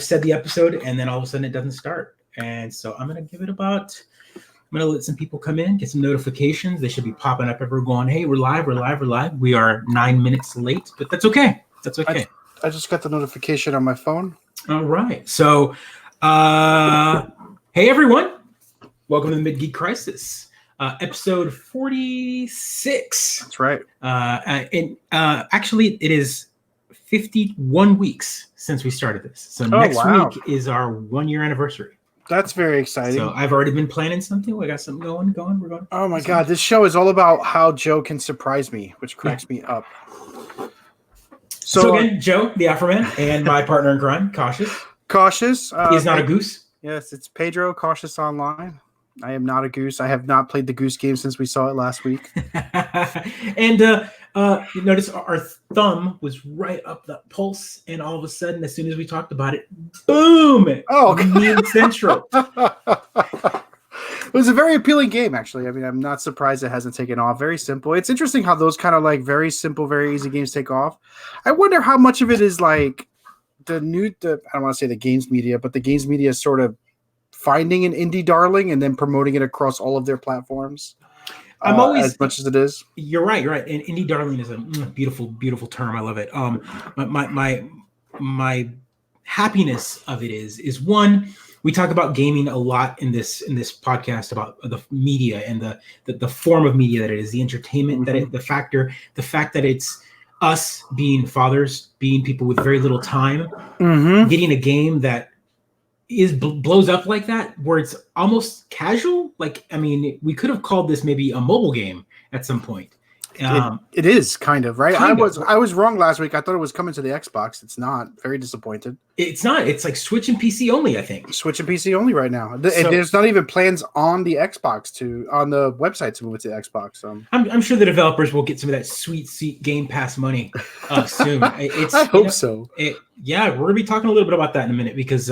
said the episode, and then all of a sudden it doesn't start. And so I'm going to give it about, I'm going to let some people come in, get some notifications. They should be popping up everywhere going, hey, we're live. We are 9 minutes late, but that's okay. That's okay. I just got the notification on my phone. All right. So, hey, everyone. Welcome to the Mid-Geek Crisis, episode 46. That's right. Actually, it is 51 weeks since we started this. So next week is our 1 year anniversary. That's very exciting. So I've already been planning something. We got something going. We're going. Oh my God. This show is all about how Joe can surprise me, which cracks me up. So again, Joe, the Afroman, and my partner in crime, Cautious. Cautious. He's not a goose. Yes, it's Pedro, Cautious Online. I am not a goose. I have not played the goose game since we saw it last week. And you notice our thumb was right up the pulse, and all of a sudden, as soon as we talked about it, boom! Oh, Meme Central. It was a very appealing game, actually. I mean, I'm not surprised it hasn't taken off. Very simple. It's interesting how those kind of like very simple, very easy games take off. I wonder how much of it is like I don't want to say the games media, but the games media is sort of finding an indie darling and then promoting it across all of their platforms. I'm always, as much as it is. You're right. And indie darling is a beautiful, beautiful term. I love it. My happiness of it is one, we talk about gaming a lot in this podcast about the media and the form of media that it is, the entertainment that it, the fact that it's us being fathers, being people with very little time, getting a game that blows up like that, where it's almost casual. Like, I mean, we could have called this maybe a mobile game at some point. It is kind of right. I was wrong last week. I thought it was coming to the Xbox. It's not. Very disappointed. It's not. It's like Switch and PC only, I think. Switch and PC only right now. There's not even plans on the Xbox on the website to move it to the Xbox. I'm sure the developers will get some of that sweet Game Pass money soon. I hope so. Yeah, we're gonna be talking a little bit about that in a minute because.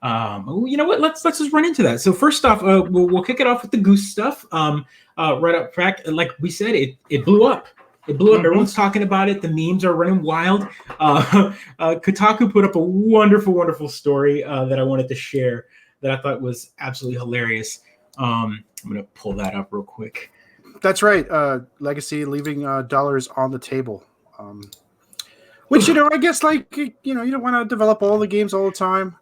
You know what? Let's just run into that. So first off, we'll kick it off with the goose stuff. Right up front, like we said, it blew up. It blew up. Everyone's talking about it. The memes are running wild. Kotaku put up a wonderful, wonderful story that I wanted to share that I thought was absolutely hilarious. I'm gonna pull that up real quick. That's right. Legacy leaving dollars on the table. Which I guess like you don't want to develop all the games all the time.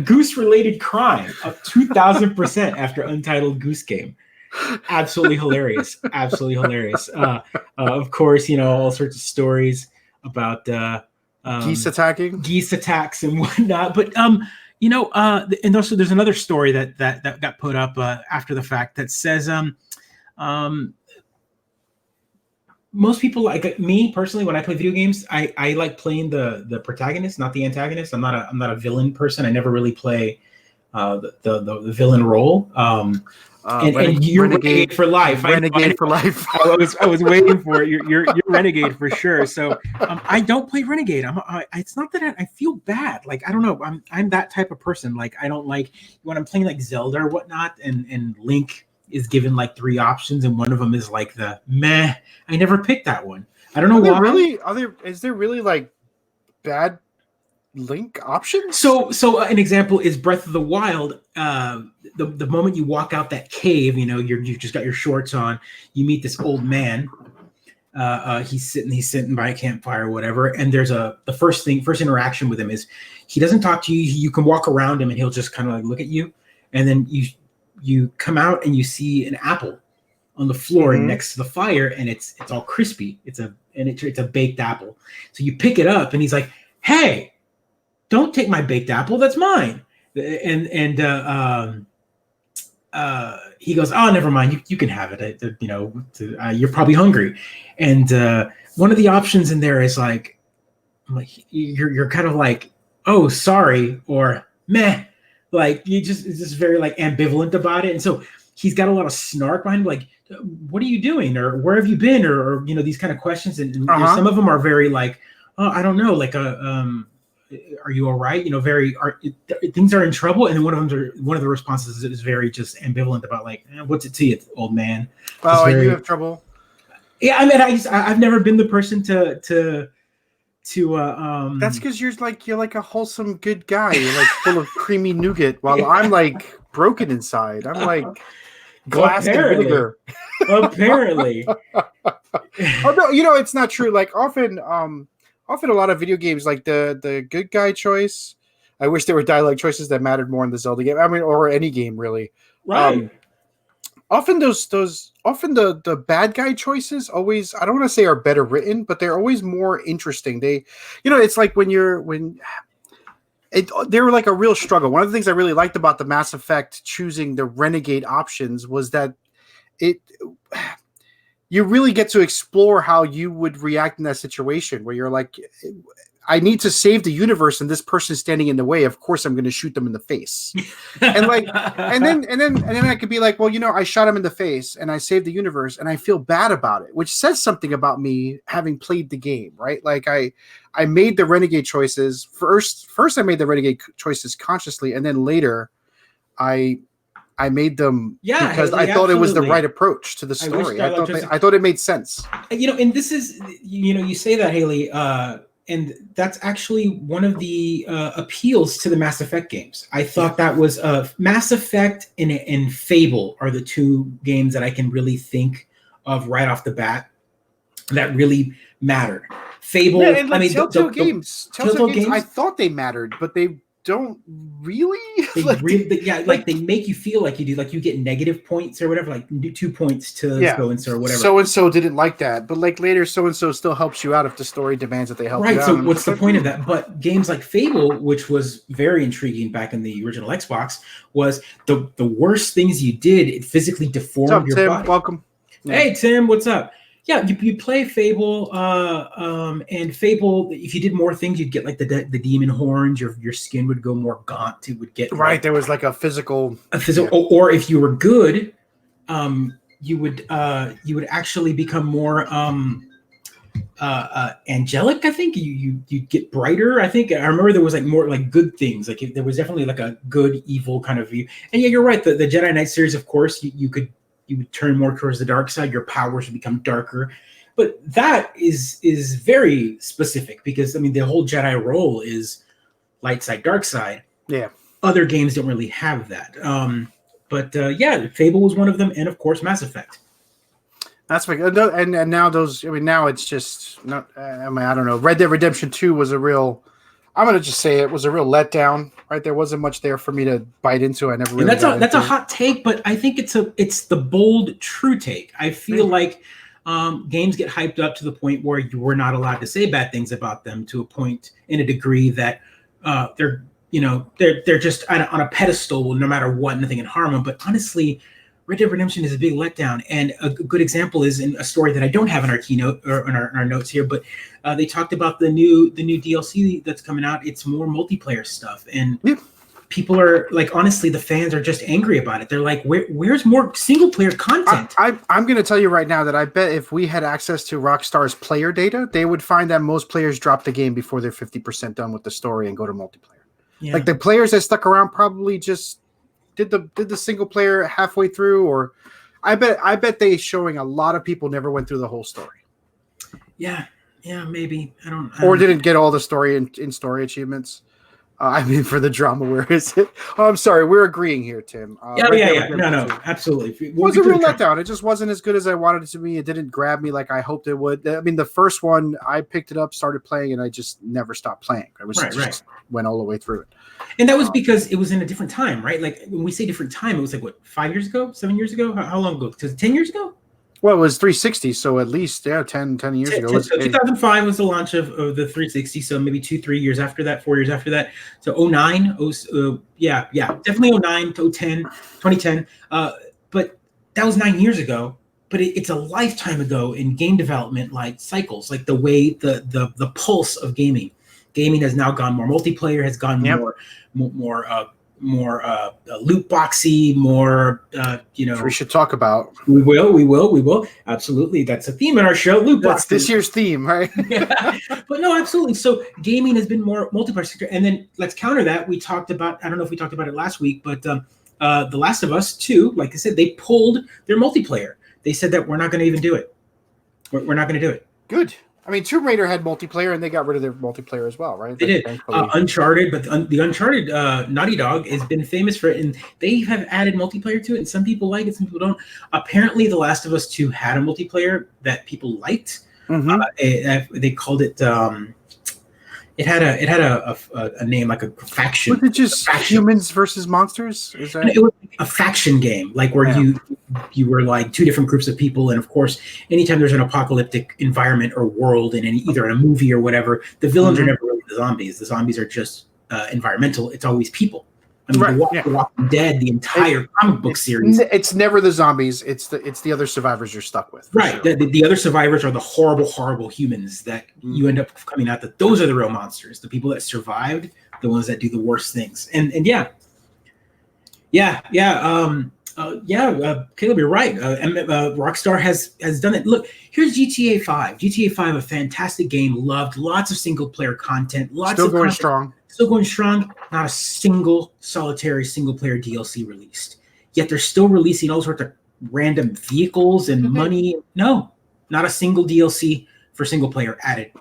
Goose-related crime up 2,000% after Untitled Goose Game. Absolutely hilarious. Absolutely hilarious. Of course, all sorts of stories about geese attacks and whatnot. But and also there's another story that got put up after the fact that says most people, like me personally, when I play video games, I like playing the protagonist, not the antagonist. I'm not a villain person. I never really play the villain role. And you're renegade for life. Renegade for life. I was waiting for it. You're renegade for sure. So I don't play renegade. It's not that I feel bad. Like, I don't know. I'm that type of person. Like, I don't like when I'm playing like Zelda or whatnot, and Link is given like 3 options, and one of them is like the meh. I never picked that one. I don't know why. Is there really like bad Link options? So an example is Breath of the Wild. The moment you walk out that cave, you've just got your shorts on. You meet this old man. He's sitting by a campfire or whatever. And there's the first interaction with him is he doesn't talk to you. You can walk around him and he'll just kind of like look at you, and then you come out and you see an apple on the floor next to the fire, and it's all crispy. It's a baked apple. So you pick it up, and he's like, "Hey, don't take my baked apple. That's mine." And he goes, "Oh, never mind. You can have it. You're probably hungry." And one of the options in there is like, you're kind of like, "Oh, sorry," or "Meh." Like, it's just very like ambivalent about it. And so he's got a lot of snark behind him, like, "What are you doing?" or "Where have you been?" or these kind of questions. And some of them are very like, "Oh, I don't know." Like, "Are you all right?" Things are in trouble. And then one of the responses is very just ambivalent about like, "What's it to you, old man?" Oh, you have trouble. Yeah, I mean, I've never been the person to That's because you're like a wholesome good guy. You're like full of creamy nougat, while I'm like broken inside. I'm like glass and vinegar. Apparently. Although it's not true. Like often a lot of video games, like the good guy choice. I wish there were dialogue choices that mattered more in the Zelda game. I mean, or any game really. Right. Often the bad guy choices always, I don't want to say are better written, but they're always more interesting. They, it's like they were like a real struggle. One of the things I really liked about the Mass Effect choosing the Renegade options was that you really get to explore how you would react in that situation where you're like, I need to save the universe and this person's standing in the way. Of course I'm going to shoot them in the face. And then I could be like, well, I shot him in the face and I saved the universe and I feel bad about it, which says something about me having played the game, right? Like I made the Renegade choices first I made the Renegade choices consciously. And then later I made them because I thought it was the right approach to the story. I thought it made sense. And this is, you say that, Haley, and that's actually one of the appeals to the Mass Effect games. I thought that was Mass Effect and Fable are the two games that I can really think of right off the bat that really mattered. Fable, Telltale games, I thought they mattered, but they don't really. They make you feel like you do, like you get negative points or whatever, like 2 points to so and so or whatever. So and so didn't like that, but like later, so and so still helps you out if the story demands that they help. Right. You So out. what's the point of that? But games like Fable, which was very intriguing back in the original Xbox, was the worst things you did. It physically deformed your Tim? body. Welcome. Yeah. Hey Tim, what's up? Yeah, you play Fable, and Fable. If you did more things, you'd get like the demon horns. Your skin would go more gaunt. It would get right. There was like a physical, or if you were good, you would actually become more angelic. I think you'd get brighter. I think I remember there was like more like good things. Like there was definitely like a good evil kind of view. And yeah, you're right. The Jedi Knight series, of course, you would turn more towards the dark side. Your powers would become darker, but that is very specific because the whole Jedi role is light side, dark side. Yeah. Other games don't really have that. But Fable was one of them, and of course Mass Effect. That's like, and now those. Now it's just not. I don't know. Red Dead Redemption 2 was a real. I'm gonna just say it was a real letdown. Right, there wasn't much there for me to bite into. I never. Really that's a hot take, but I think it's the bold, true take. I feel like games get hyped up to the point where you were not allowed to say bad things about them to a point in a degree that they're just on a pedestal no matter what, nothing can harm them. But honestly, Red Dead Redemption is a big letdown, and a good example is in a story that I don't have in our keynote or in our notes here, but they talked about the new DLC that's coming out. It's more multiplayer stuff, and people are like, honestly, the fans are just angry about it. They're like, where's more single player content? I'm going to tell you right now that I bet if we had access to Rockstar's player data, they would find that most players drop the game before they're 50% done with the story and go to multiplayer. Yeah. Like the players that stuck around probably just did the single player halfway through, or I bet they showing a lot of people never went through the whole story. Yeah, maybe. I don't didn't get all the story in story achievements. For the drama, where is it? Oh, I'm sorry, we're agreeing here, Tim. Yeah. No, absolutely. It was a real letdown. It just wasn't as good as I wanted it to be. It didn't grab me like I hoped it would. The first one, I picked it up, started playing, and I just never stopped playing. I was just went all the way through it. And that was because it was in a different time, right? Like when we say different time, it was like what, 5 years ago, 7 years ago? How long ago? 10 years ago? Well, it was 360, so at least 10 years ago. So 2005 was the launch of the 360, so maybe 2-3 years after that, 4 years after that. So 09, definitely 09 to 2010. But that was 9 years ago. But it's a lifetime ago in game development, like cycles, like the way the pulse of gaming. Gaming has now gone more multiplayer, has gone more loot boxy, more Which we should talk about. We will. Absolutely. That's a theme in our show. Loot box. That's this year's theme, right? Yeah. But no, absolutely. So gaming has been more multiplayer sector. And then let's counter that. We talked about, I don't know if we talked about it last week, but The Last of Us 2, like I said, they pulled their multiplayer. They said that we're not going to even do it. We're not going to do it. Good. I mean, Tomb Raider had multiplayer, and they got rid of their multiplayer as well, right? They did. Thankfully. Uncharted, but the Uncharted Naughty Dog has been famous for it, and they have added multiplayer to it, and some people like it, some people don't. Apparently, The Last of Us 2 had a multiplayer that people liked. They called it. It had a name, like a faction. Was it just humans versus monsters? Is that? It was a faction game, like where you were like two different groups of people, and of course, anytime there's an apocalyptic environment or world in either in a movie or whatever, the villains are never really the zombies. The zombies are just environmental. It's always people. I mean, The Walking Dead, the entire comic book series. It's never the zombies. It's the other survivors you're stuck with. Right. Sure. The other survivors are the horrible, horrible humans that you end up coming out. That those are the real monsters. The people that survived, the ones that do the worst things. And Caleb, you're right. Rockstar has done it. Look, here's GTA 5. GTA 5, a fantastic game, loved, lots of single player content, Still going strong. Still going strong. Not a single solitary single player DLC released. Yet they're still releasing all sorts of random vehicles and money. No, not a single DLC for single player added.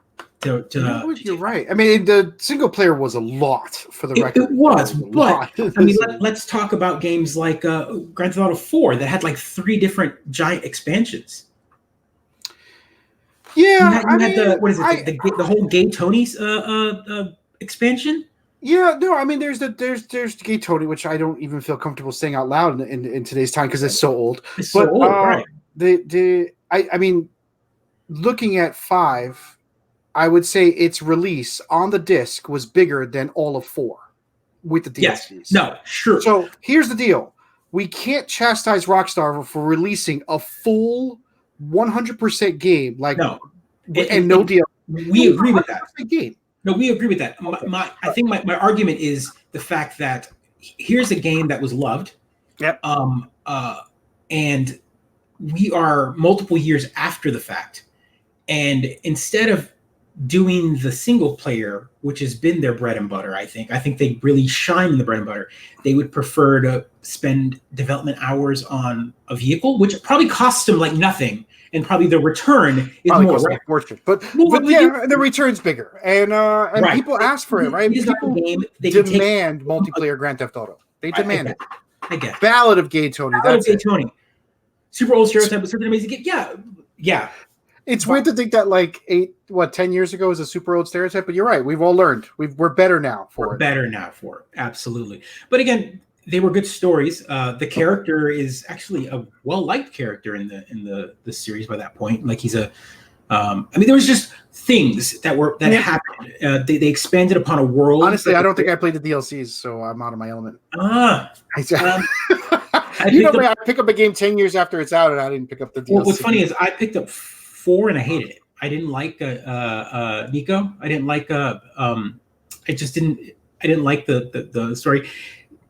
You're right. I mean, the single player was a lot for the record. It was, but I mean, let's talk about games like Grand Theft Auto 4 that had like 3 different giant expansions. Yeah, the whole Gay Tony's expansion? Yeah, no, I mean, there's Gay Tony, which I don't even feel comfortable saying out loud in today's time because it's so old. It's so old, right? I mean, looking at 5, I would say its release on the disc was bigger than all of 4 with the DLCs. Yes. No, sure. So here's the deal: we can't chastise Rockstar for releasing a full 100% game, no DLC. We agree with that. Game. No, we agree with that. I think my argument is the fact that here's a game that was loved. Yep. And we are multiple years after the fact. And instead of doing the single player, which has been their bread and butter, I think they really shine in the bread and butter. They would prefer to spend development hours on a vehicle, which probably costs them like nothing. And probably the return is more, right? But the return's bigger, and right. People ask for it, right? People demand multiplayer Grand Theft Auto. They demand it. I get it. Ballad of Gay Tony. That's Gay Tony. Super old stereotype, but something amazing. Yeah. It's weird to think that 10 years ago was a super old stereotype, but you're right. We've all learned. We're better now for it. Absolutely. But again, they were good stories. The character is actually a well-liked character in the series by that point. Like he's there was just things that happened. They expanded upon a world. Honestly, I don't think I played the DLCs, so I'm out of my element. I pick up a game 10 years after it's out, and I didn't pick up the DLC. Well, what's funny is I picked up 4 and I hated it. I didn't like Nico. I didn't like I didn't like the story.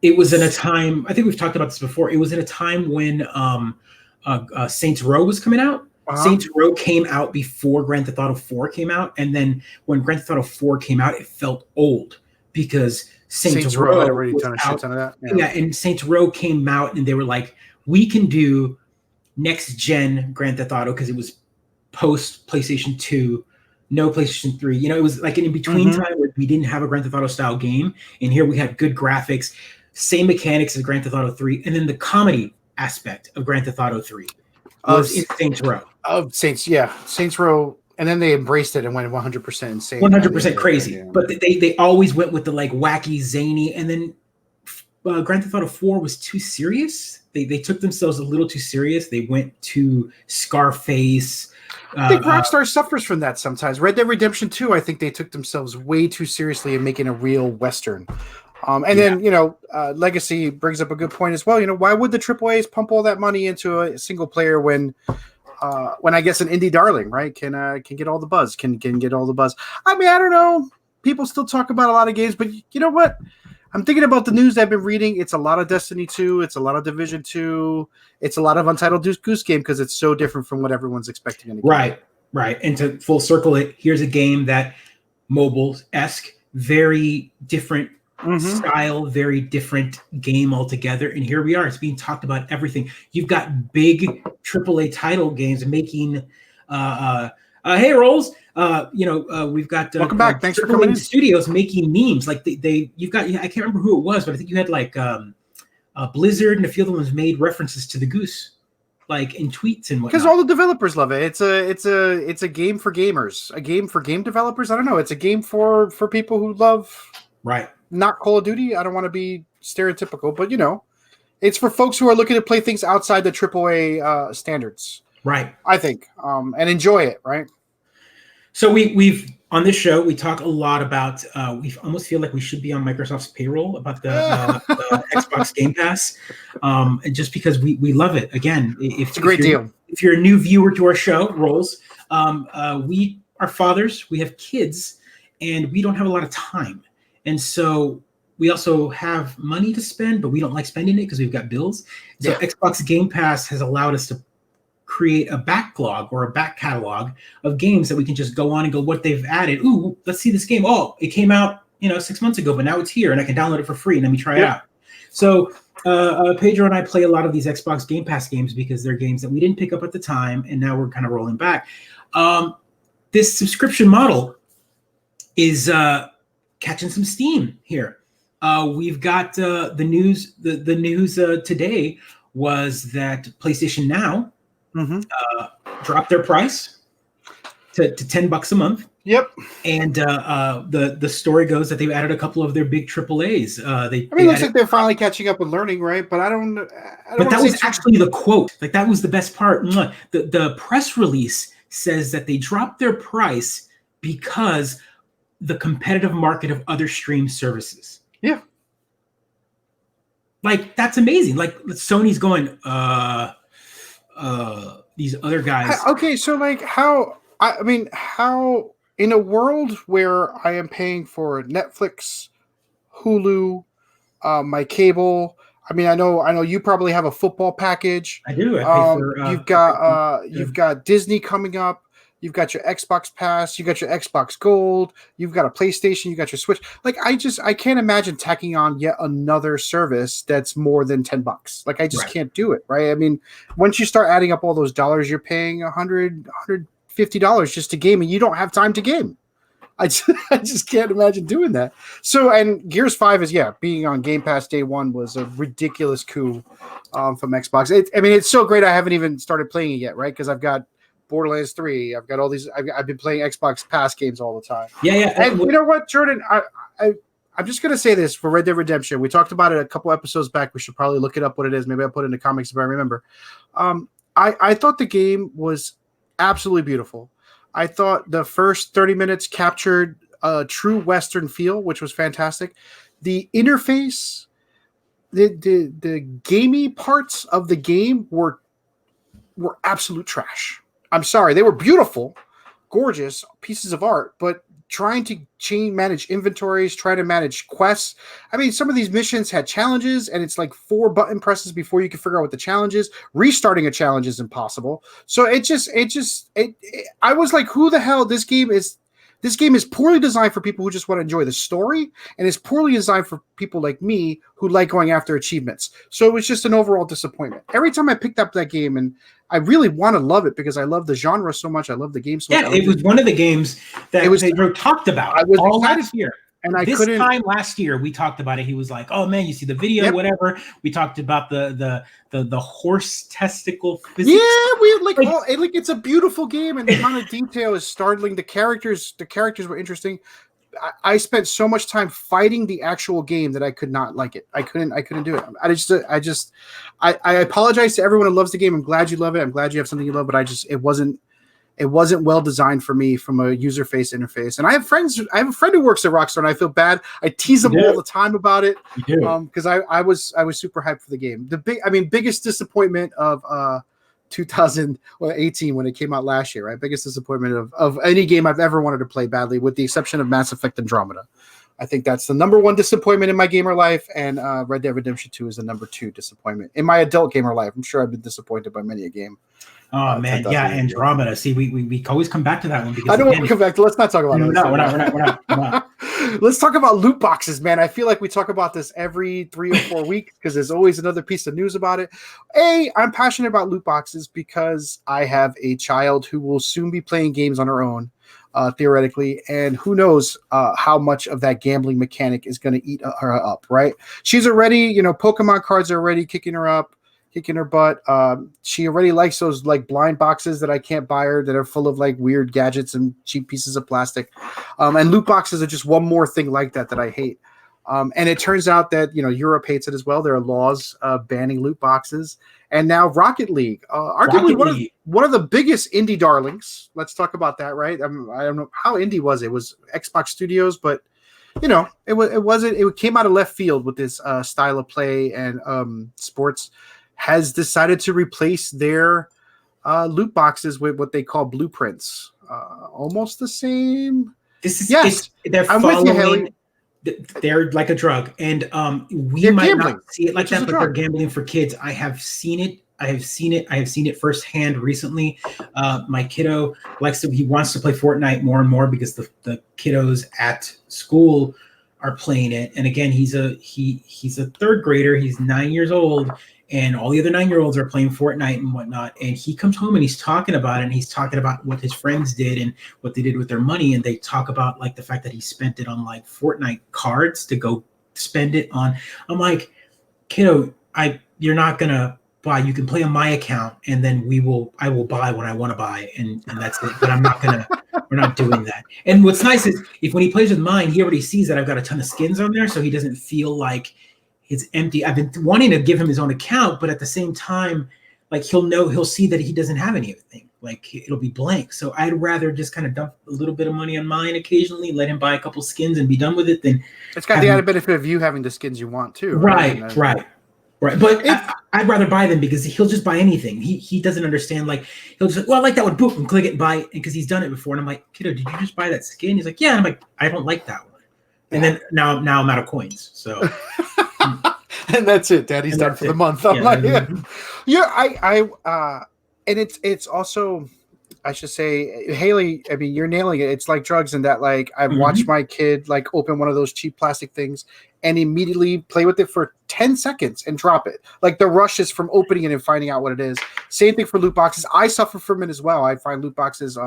It was in a time, I think we've talked about this before. It was in a time when Saints Row was coming out. Saints Row came out before Grand Theft Auto 4 came out. And then when Grand Theft Auto 4 came out, it felt old because Saints Row had already done a shit ton of that. Yeah, and Saints Row came out and they were like, we can do next gen Grand Theft Auto because it was post PlayStation 2. No PlayStation 3. It was like an in-between time where we didn't have a Grand Theft Auto style game. And here we had good graphics, same mechanics as Grand Theft Auto 3. And then the comedy aspect of Grand Theft Auto 3 was in Saints Row. Saints Row. And then they embraced it and went 100% insane. 100% crazy. Yeah. But they always went with the wacky, zany. And then Grand Theft Auto 4 was too serious. They took themselves a little too serious. They went to Scarface. I think Rockstar suffers from that sometimes. Red Dead Redemption 2, I think they took themselves way too seriously in making a real Western. Then, Legacy brings up a good point as well. Why would the AAAs pump all that money into a single player when I guess an indie darling, right, can get all the buzz, can get all the buzz? I mean, I don't know. People still talk about a lot of games, but you know what? I'm thinking about the news I've been reading. It's a lot of Destiny 2. It's a lot of Division 2. It's a lot of Untitled Goose Game because it's so different from what everyone's expecting. Right. And to full circle it, here's a game that mobile-esque, very different style, very different game altogether. And here we are. It's being talked about everything. You've got big AAA title games making Hey, Rolls. We've got Welcome back. Thanks for coming in. Studios making memes. Like you've got. I can't remember who it was, but I think you had like Blizzard and a few other ones made references to the goose, like in tweets and whatnot. Because all the developers love it. It's a game for gamers, a game for game developers. I don't know. It's a game for people who love not Call of Duty. I don't want to be stereotypical, but it's for folks who are looking to play things outside the AAA standards. Right. I think, and enjoy it. Right. So we've on this show we talk a lot about. We almost feel like we should be on Microsoft's payroll about the Xbox Game Pass, and just because we love it. Again, it's a great deal. If you're a new viewer to our show, Rolls, we are fathers. We have kids, and we don't have a lot of time, and so we also have money to spend, but we don't like spending it because we've got bills. So Xbox Game Pass has allowed us to create a backlog or a back catalog of games that we can just go on and go what they've added. Ooh, let's see this game. Oh, it came out 6 months ago, but now it's here and I can download it for free and let me try it out. So Pedro and I play a lot of these Xbox Game Pass games because they're games that we didn't pick up at the time and now we're kind of rolling back. This subscription model is catching some steam here. We've got the news. The news today was that PlayStation Now dropped their price to $10 a month. Yep. And the story goes that they've added a couple of their big AAAs. It looks like they're finally catching up and learning, right? But I don't. But that was actually the quote. Like that was the best part. The press release says that they dropped their price because the competitive market of other stream services. Yeah. Like that's amazing. Like Sony's going, these other guys. Okay, so like how in a world where I am paying for Netflix, Hulu, my cable. I mean, I know you probably have a football package. I do. I pay for, you've got Disney coming up. You've got your Xbox Pass. You got your Xbox Gold. You've got a PlayStation. You got your Switch. Like I can't imagine tacking on yet another service that's more than $10. Like I just can't do it. Right. I mean, once you start adding up all those dollars, you're paying $150 just to game, and you don't have time to game. I just can't imagine doing that. So, and Gears 5 is being on Game Pass day one was a ridiculous coup from Xbox. It's so great. I haven't even started playing it yet. Right. Because I've got Borderlands 3. I've got all these. I've been playing Xbox Pass games all the time. Yeah. And you know what, Jordan? I'm just gonna say this for Red Dead Redemption. We talked about it a couple episodes back. We should probably look it up what it is. Maybe I'll put it in the comics if I remember. I thought the game was absolutely beautiful. I thought the first 30 minutes captured a true Western feel, which was fantastic. The interface, the gamey parts of the game were absolute trash. I'm sorry. They were beautiful, gorgeous pieces of art, but trying to manage inventories, try to manage quests. I mean, some of these missions had challenges, and it's like 4 button presses before you can figure out what the challenge is. Restarting a challenge is impossible. So I was like, who the hell? This game is poorly designed for people who just want to enjoy the story, and it's poorly designed for people like me who like going after achievements. So it was just an overall disappointment. Every time I picked up that game, and I really want to love it because I love the genre so much. I love the game so much. Yeah, it was one of the games that Pedro talked about all last year. And this time last year, we talked about it. He was like, "Oh man, you see the video, whatever." We talked about the horse testicle physics. Yeah, it's a beautiful game, and the amount of detail is startling. The characters were interesting. I spent so much time fighting the actual game that I could not like it. I couldn't do it. I apologize to everyone who loves the game. I'm glad you love it. I'm glad you have something you love, but it wasn't well designed for me from a user face interface. And I have a friend who works at Rockstar, and I feel bad. I tease them all the time about it because I was super hyped for the game. Biggest disappointment of 2018 when it came out last year, right? Biggest disappointment of any game I've ever wanted to play badly, with the exception of Mass Effect Andromeda. I think that's the number one disappointment in my gamer life, and Red Dead Redemption 2 is the number 2 disappointment in my adult gamer life. I'm sure I've been disappointed by many a game. Oh man, yeah, Andromeda. See, we always come back to that one because I don't want to come back to. Let's not talk about it. No, we're not. Let's talk about loot boxes, man. I feel like we talk about this every 3 or 4 weeks because there's always another piece of news about it. I'm passionate about loot boxes because I have a child who will soon be playing games on her own, theoretically, and who knows how much of that gambling mechanic is going to eat her up, right? She's already, Pokemon cards are already kicking her butt. She already likes those like blind boxes that I can't buy her that are full of like weird gadgets and cheap pieces of plastic. And loot boxes are just one more thing like that I hate. And it turns out that, Europe hates it as well. There are laws banning loot boxes. And now Rocket League, arguably one of the biggest indie darlings. Let's talk about that, right? I don't know how indie was it. It was Xbox Studios, but it came out of left field with this style of play and sports. Has decided to replace their loot boxes with what they call blueprints. Almost the same. They're following. They're like a drug, and we might gambling, not see it like that, but they're gambling for kids. I have seen it. I have seen it firsthand recently. My kiddo he wants to play Fortnite more and more because the kiddos at school are playing it. And again, he's a third grader. He's 9 years old. And all the other 9-year-olds are playing Fortnite and whatnot. And he comes home and he's talking about it. And he's talking about what his friends did and what they did with their money. And they talk about like the fact that he spent it on like Fortnite cards to go spend it on. I'm like, kiddo, you're not going to buy. You can play on my account and then I will buy when I want to buy. And that's it. But we're not doing that. And what's nice is when he plays with mine, he already sees that I've got a ton of skins on there. So he doesn't feel like it's empty. I've been wanting to give him his own account, but at the same time, like he'll see that he doesn't have anything. Like it'll be blank. So I'd rather just kind of dump a little bit of money on mine occasionally, let him buy a couple skins and be done with it. Then it's got the added benefit of you having the skins you want too. Right. But I'd rather buy them because he'll just buy anything. He doesn't understand. Like he'll just I like that one, boom, and click it and buy it because he's done it before. And I'm like, kiddo, did you just buy that skin? He's like, yeah. And I'm like, I don't like that one. And then now I'm out of coins. So. And that's it. Daddy's done for the month. I'm and it's also, I should say, Haley, I mean, you're nailing it. It's like drugs in that, like, I've watched my kid like open one of those cheap plastic things and immediately play with it for 10 seconds and drop it. Like the rush is from opening it and finding out what it is. Same thing for loot boxes. I suffer from it as well. I find loot boxes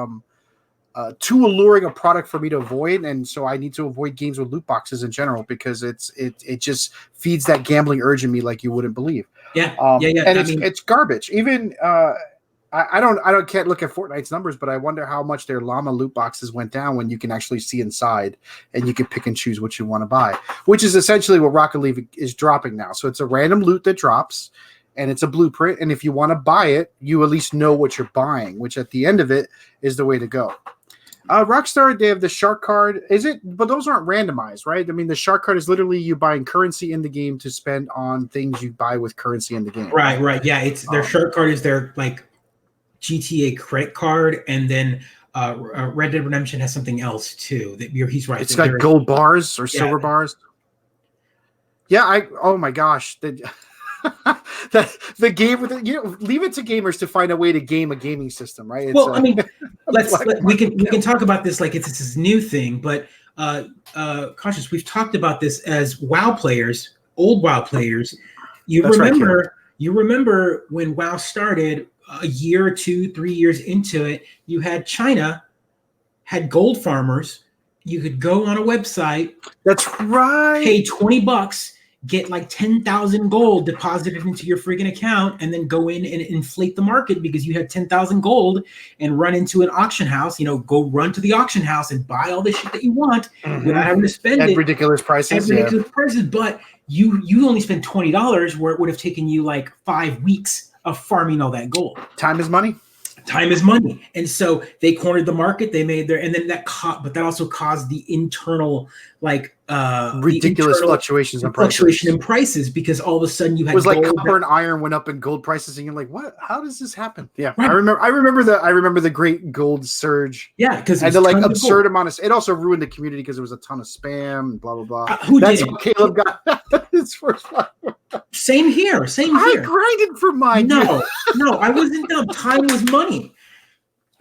too alluring a product for me to avoid, and so I need to avoid games with loot boxes in general because it just feeds that gambling urge in me like you wouldn't believe. Yeah. And it's garbage. Even I can't look at Fortnite's numbers, but I wonder how much their llama loot boxes went down when you can actually see inside and you can pick and choose what you want to buy, which is essentially what Rocket League is dropping now. So it's a random loot that drops. And it's a blueprint. And if you want to buy it, you at least know what you're buying, which at the end of it is the way to go. Rockstar, they have the shark card. But those aren't randomized, right? I mean, the shark card is literally you buying currency in the game to spend on things you buy with currency in the game. Right. Yeah, it's their shark card is their like GTA credit card, and then Red Dead Redemption has something else too. He's right. It's like gold bars or silver bars. Yeah, oh my gosh. The game with leave it to gamers to find a way to game a gaming system, right? It's, I mean, we can talk about this like it's this new thing, but cautious. We've talked about this as WoW players, old WoW players. You remember when WoW started a year or 2, 3 years into it, you had China had gold farmers. You could go on a website. That's right. Pay $20. Get like 10,000 gold deposited into your freaking account and then go in and inflate the market because you had 10,000 gold and run into an auction house, go run to the auction house and buy all the shit that you want without having to spend at ridiculous prices. But you only spent $20 where it would have taken you like 5 weeks of farming all that gold. Time is money. And so they cornered the market. They made and then but that also caused the internal like ridiculous fluctuations in prices. Fluctuation in prices because all of a sudden you had it was like copper and iron went up in gold prices, and you're like, what? How does this happen? Yeah, right. I remember the great gold surge. Yeah, because and the like absurd amount of. It also ruined the community because there was a ton of spam and blah blah blah. That's how Caleb got his first one. Same here. I grinded for mine. No, I wasn't dumb. Time was money.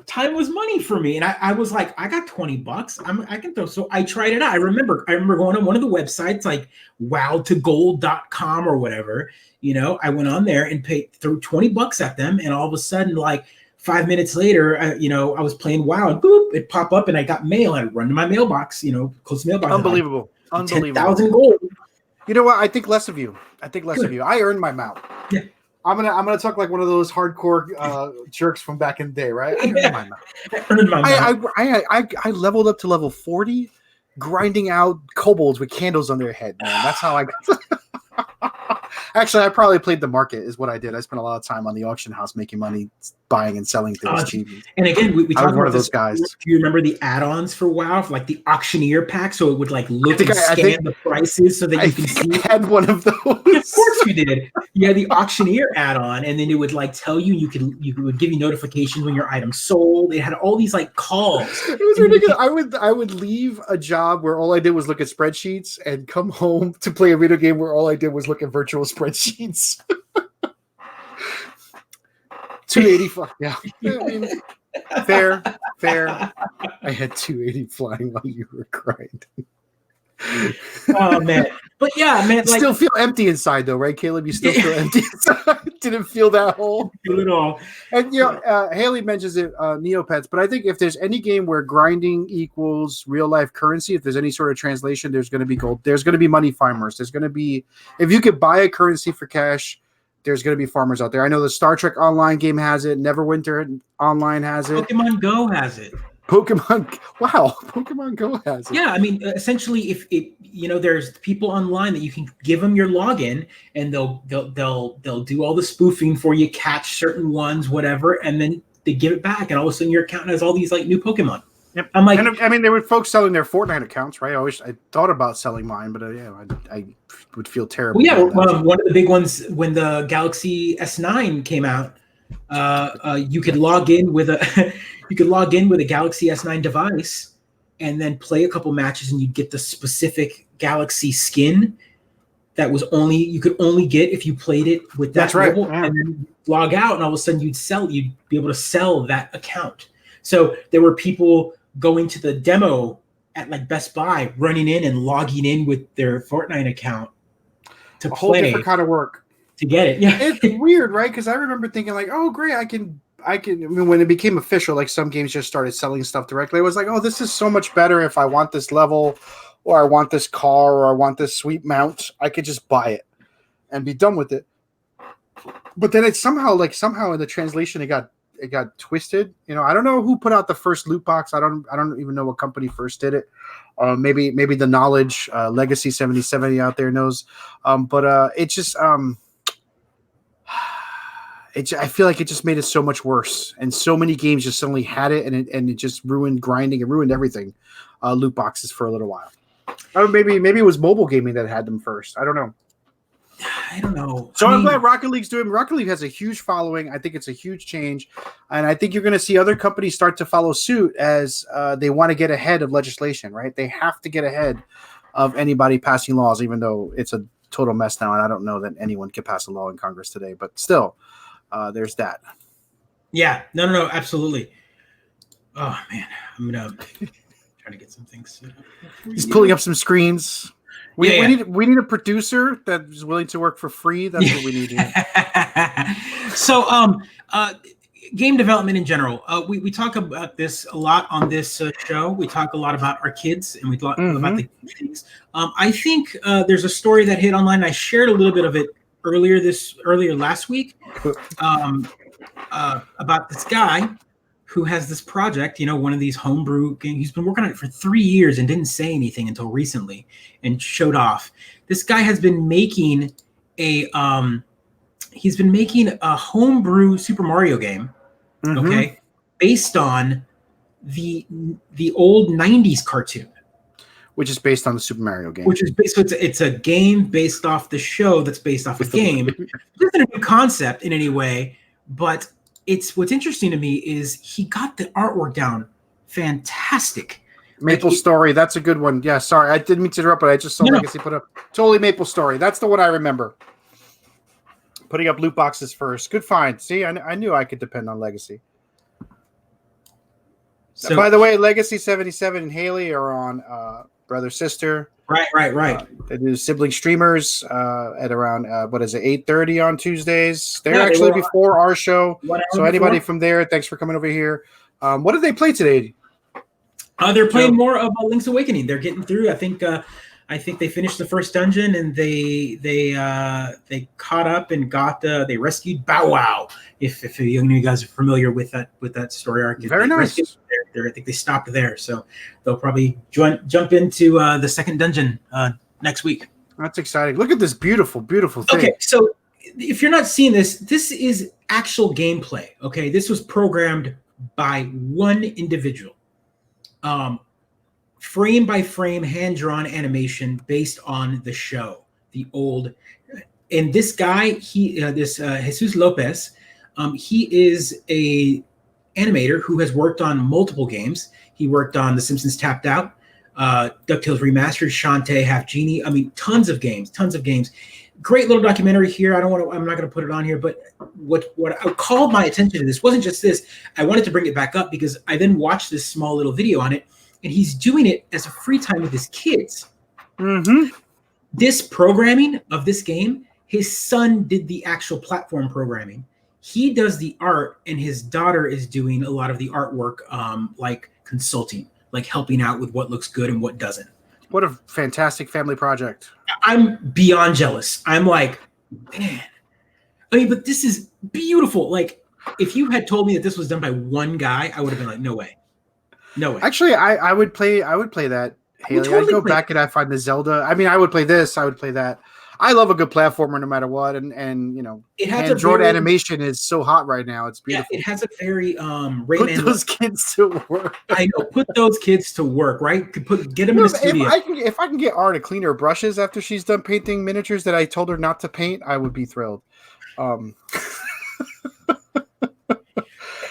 Time was money for me, and I was like, I got $20. I can throw. So I tried it out. I remember going on one of the websites like wowtogold.com or whatever. I went on there and threw $20 at them, and all of a sudden, like 5 minutes later, I was playing WoW, and boop, it popped up, and I got mail. I'd run to my mailbox, close mailbox. Unbelievable. 10,000 gold. You know what? I think less of you. I earned my mount. Yeah. I'm gonna talk like one of those hardcore jerks from back in the day, right? I earned my mount. I leveled up to level 40, grinding out kobolds with candles on their head. Man, that's how I got. Actually, I probably played the market is what I did. I spent a lot of time on the auction house making money, buying and selling things cheap. And again, we talked about those guys. Do you remember the add-ons for WoW, like the auctioneer pack? So it would like look and scan the prices so that you can see. I had one of those. Yeah, of course you did. You had the auctioneer add-on, and then it would like tell you would give you notifications when your item sold. It had all these like calls. It was ridiculous. I would leave a job where all I did was look at spreadsheets and come home to play a video game where all I did was look at virtual spreadsheets. 280. Yeah. I mean, fair. I had 280 flying while you were grinding. Oh man, but yeah, man, like, still feel empty inside though, right, Caleb? You still feel empty inside. Didn't feel that hole. Feel it all. And Haley mentions it, Neopets, but I think if there's any game where grinding equals real life currency, if there's any sort of translation, there's going to be gold. There's going to be money farmers. There's going to be, if you could buy a currency for cash, there's going to be farmers out there. I know the Star Trek Online game has it. Neverwinter Online has it. Pokemon Go has it. Pokemon Go has it. Yeah, I mean, essentially, if there's people online that you can give them your login, and they'll do all the spoofing for you, catch certain ones, whatever, and then they give it back, and all of a sudden your account has all these like new Pokemon. Yep. I'm like, and I mean, there were folks selling their Fortnite accounts, right? I thought about selling mine, but I would feel terrible. Well, yeah, one of the big ones when the Galaxy S9 came out, you could log in with a Galaxy S9 device, and then play a couple matches, and you'd get the specific Galaxy skin that you could only get if you played it with that. That's right. Mobile, yeah. And then log out, and all of a sudden you'd be able to sell that account. So there were people going to the demo at like Best Buy, running in and logging in with their Fortnite account to play. Whole different kind of work to get it. Yeah, it's weird, right? Because I remember thinking like, oh great, I can. I mean, when it became official, like some games just started selling stuff directly. I was like, oh, this is so much better. If I want this level, or I want this car, or I want this sweet mount, I could just buy it and be done with it. But then it somehow in the translation, it got twisted. I don't know who put out the first loot box. I don't even know what company first did it. Maybe the Knowledge Legacy 7070 out there knows. But it just I feel like it just made it so much worse, and so many games just suddenly had it, and it just ruined grinding. It ruined everything. Loot boxes for a little while. Maybe it was mobile gaming that had them first. I don't know. So I'm glad Rocket League's doing. Rocket League has a huge following. I think it's a huge change, and I think you're going to see other companies start to follow suit as they want to get ahead of legislation. Right? They have to get ahead of anybody passing laws, even though it's a total mess now, and I don't know that anyone could pass a law in Congress today. But still. There's that. Yeah, no, absolutely. Oh man, I'm gonna try to get some things set up. He's pulling up some screens. We need a producer that is willing to work for free. That's what we need here. So, game development in general. We talk about this a lot on this show. We talk a lot about our kids, and we talk about the things. I think there's a story that hit online. I shared a little bit of it earlier last week about this guy who has this project, one of these homebrew games. He's been working on it for 3 years and didn't say anything until recently and showed off. This guy has been making a homebrew Super Mario game, okay, based on the old 90s cartoon. which is based on the Super Mario game. Which is so it's a game based off the show that's based off a game. It isn't a new concept in any way, but what's interesting to me is he got the artwork down fantastic. Maple Story, that's a good one. Yeah, sorry, I didn't mean to interrupt, but I just saw Legacy put up totally Maple Story. That's the one I remember. Putting up loot boxes first. Good find. See, I knew I could depend on Legacy. So, by the way, Legacy 77 and Haley are on Brother Sister. Right. They do sibling streamers at around 8:30 on Tuesdays. They're actually before our show. So anybody from there, thanks for coming over here. What did they play today? They're playing more of Link's Awakening. They're getting through. I think they finished the first dungeon and they caught up and they rescued Bow Wow. If you guys are familiar with that story arc, very nice. I think they stopped there, so they'll probably jump into the second dungeon next week. That's exciting. Look at this beautiful thing. Okay, so if you're not seeing this is actual gameplay. Okay, this was programmed by one individual. Frame by frame, hand-drawn animation based on the show, the old. And this guy, Jesus Lopez, he is a animator who has worked on multiple games. He worked on The Simpsons Tapped Out, DuckTales Remastered, Shantae, Half Genie. I mean, tons of games. Great little documentary here. I'm not going to put it on here, but what called my attention to this wasn't just this. I wanted to bring it back up because I then watched this small little video on it, and he's doing it as a free time with his kids. Mm-hmm. This programming of this game, his son did the actual platform programming. He does the art, and his daughter is doing a lot of the artwork, like consulting, like helping out with what looks good and what doesn't. What a fantastic family project. I'm beyond jealous. I'm like, man. I mean, but this is beautiful. Like, if you had told me that this was done by one guy, I would have been like, no way. Actually, I would play that, Haley. I'd go back and I'd find the Zelda. I mean, I would play this. I would play that. I love a good platformer no matter what. And you know, Android animation is so hot right now. It's beautiful. Yeah, it has a very put those kids to work. I know. Put those kids to work, right? Get them in the studio. If I can get Ara to clean her brushes after she's done painting miniatures that I told her not to paint, I would be thrilled.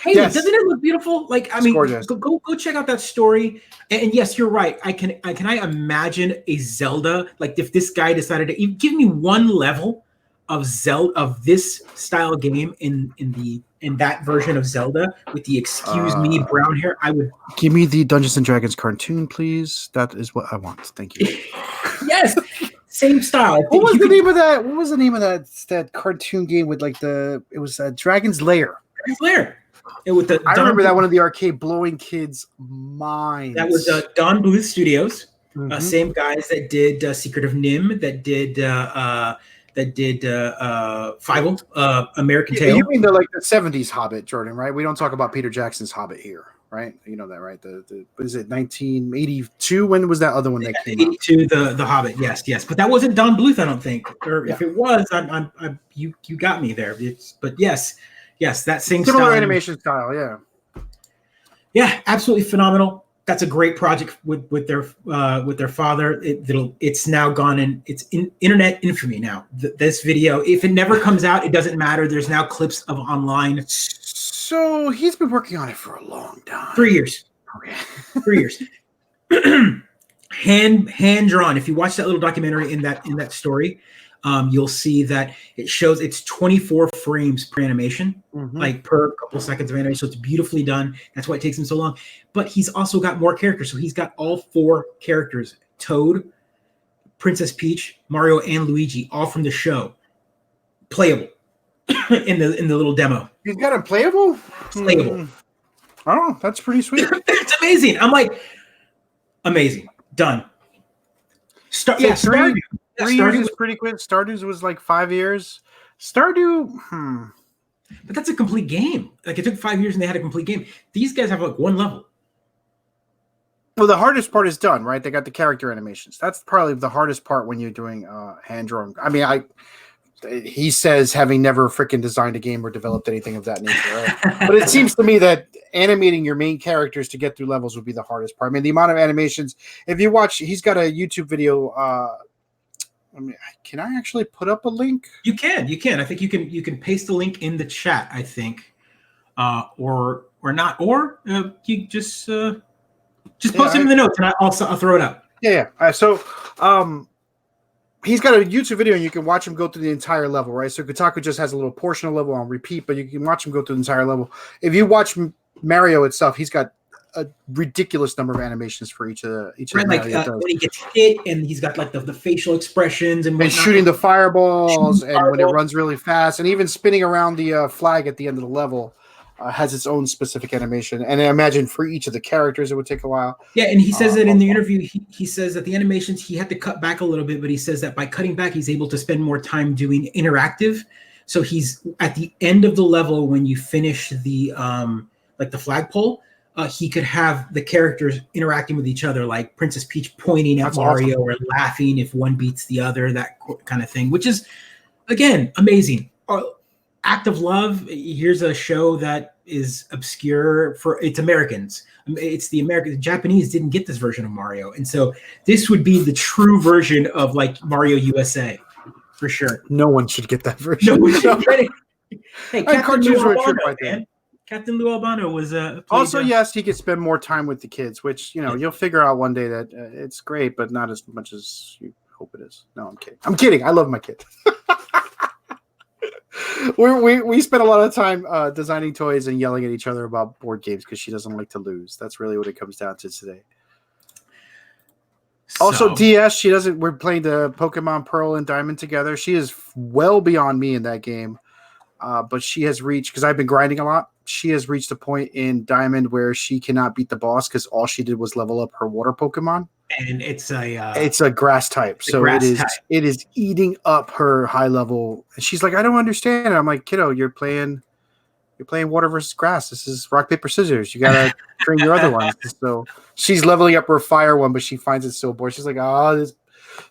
Hey, yes. Doesn't it look beautiful? Like, I mean, go check out that story. And yes, you're right. Can I imagine a Zelda? Like, if this guy decided to give me one level of Zelda of this style game in that version of Zelda with the excuse me brown hair, I would give me the Dungeons and Dragons cartoon, please. That is what I want. Thank you. Yes. Same style. What was the name of that? What was the name of that cartoon game with like it was Dragon's Lair. Dragon's Lair. I remember that one of the arcade blowing kids' minds. That was Don Bluth Studios, same guys that did Secret of Nim, that did Fievel, American Tail. You mean the 70s Hobbit, Jordan? Right? We don't talk about Peter Jackson's Hobbit here, right? You know that, right? The what is it? 1982. When was that other one that came 82, out? The Hobbit. Yes. But that wasn't Don Bluth, I don't think. Or if it was, you got me there. But yes. Yes, that same similar style. Animation style, yeah. Yeah, absolutely phenomenal. That's a great project with their father. It's now gone in. It's in internet infamy now. This video, if it never comes out, it doesn't matter. There's now clips of online. So he's been working on it for a long time. 3 years. Okay, 3 years. hand drawn. If you watch that little documentary in that story. You'll see that it shows it's 24 frames per animation, like per couple seconds of animation. So it's beautifully done. That's why it takes him so long. But he's also got more characters. So he's got all 4 characters: Toad, Princess Peach, Mario, and Luigi, all from the show, playable in the little demo. He's got them playable. Playable. Oh, that's pretty sweet. It's amazing. I'm like, amazing. Done. Stardew. 3 years is pretty quick. Stardew was like 5 years. Stardew, But that's a complete game. Like, it took 5 years and they had a complete game. These guys have like one level. Well, the hardest part is done, right? They got the character animations. That's probably the hardest part when you're doing hand-drawn. I mean, he says having never freaking designed a game or developed anything of that nature, right? But it seems to me that animating your main characters to get through levels would be the hardest part. I mean, the amount of animations, if you watch, he's got a YouTube video. I mean, can I actually put up a link? You can. I think you can paste the link in the chat, I think. Or not, or you just post it in the notes and I'll throw it up. Yeah. So he's got a YouTube video and you can watch him go through the entire level, right? So Kotaku just has a little portion of level on repeat, but you can watch him go through the entire level. If you watch Mario itself, he's got a ridiculous number of animations for each of the like when he gets hit and he's got like the facial expressions and shooting the fireballs and when it runs really fast and even spinning around the flag at the end of the level. Has its own specific animation, and I imagine for each of the characters it would take a while. Yeah, and he says that in the interview, he says that the animations he had to cut back a little bit, but he says that by cutting back, he's able to spend more time doing interactive. So he's at the end of the level when you finish the like the flagpole, he could have the characters interacting with each other, like Princess Peach pointing at Mario or laughing if one beats the other, that kind of thing, which is again amazing. Act of Love. Here's a show that is obscure for it's Americans. It's the American. The Japanese didn't get this version of Mario, and so this would be the true version of like Mario USA, for sure. No one should get that version. No one should get it. Hey, Captain Lou Albano was also yes, he could spend more time with the kids, which you'll figure out one day that it's great, but not as much as you hope it is. No, I'm kidding. I'm kidding. I love my kid. We spent a lot of time designing toys and yelling at each other about board games because she doesn't like to lose. That's really what it comes down to today. Also, DS, she doesn't. We're playing the Pokemon Pearl and Diamond together. She is well beyond me in that game, but she has reached because I've been grinding a lot. She has reached a point in Diamond where she cannot beat the boss because all she did was level up her water Pokemon. And it's a grass type, so it is eating up her high level. And she's like, I don't understand. And I'm like, kiddo, you're playing water versus grass. This is rock paper scissors. You gotta train your other ones. So she's leveling up her fire one, but she finds it so boring. She's like, oh,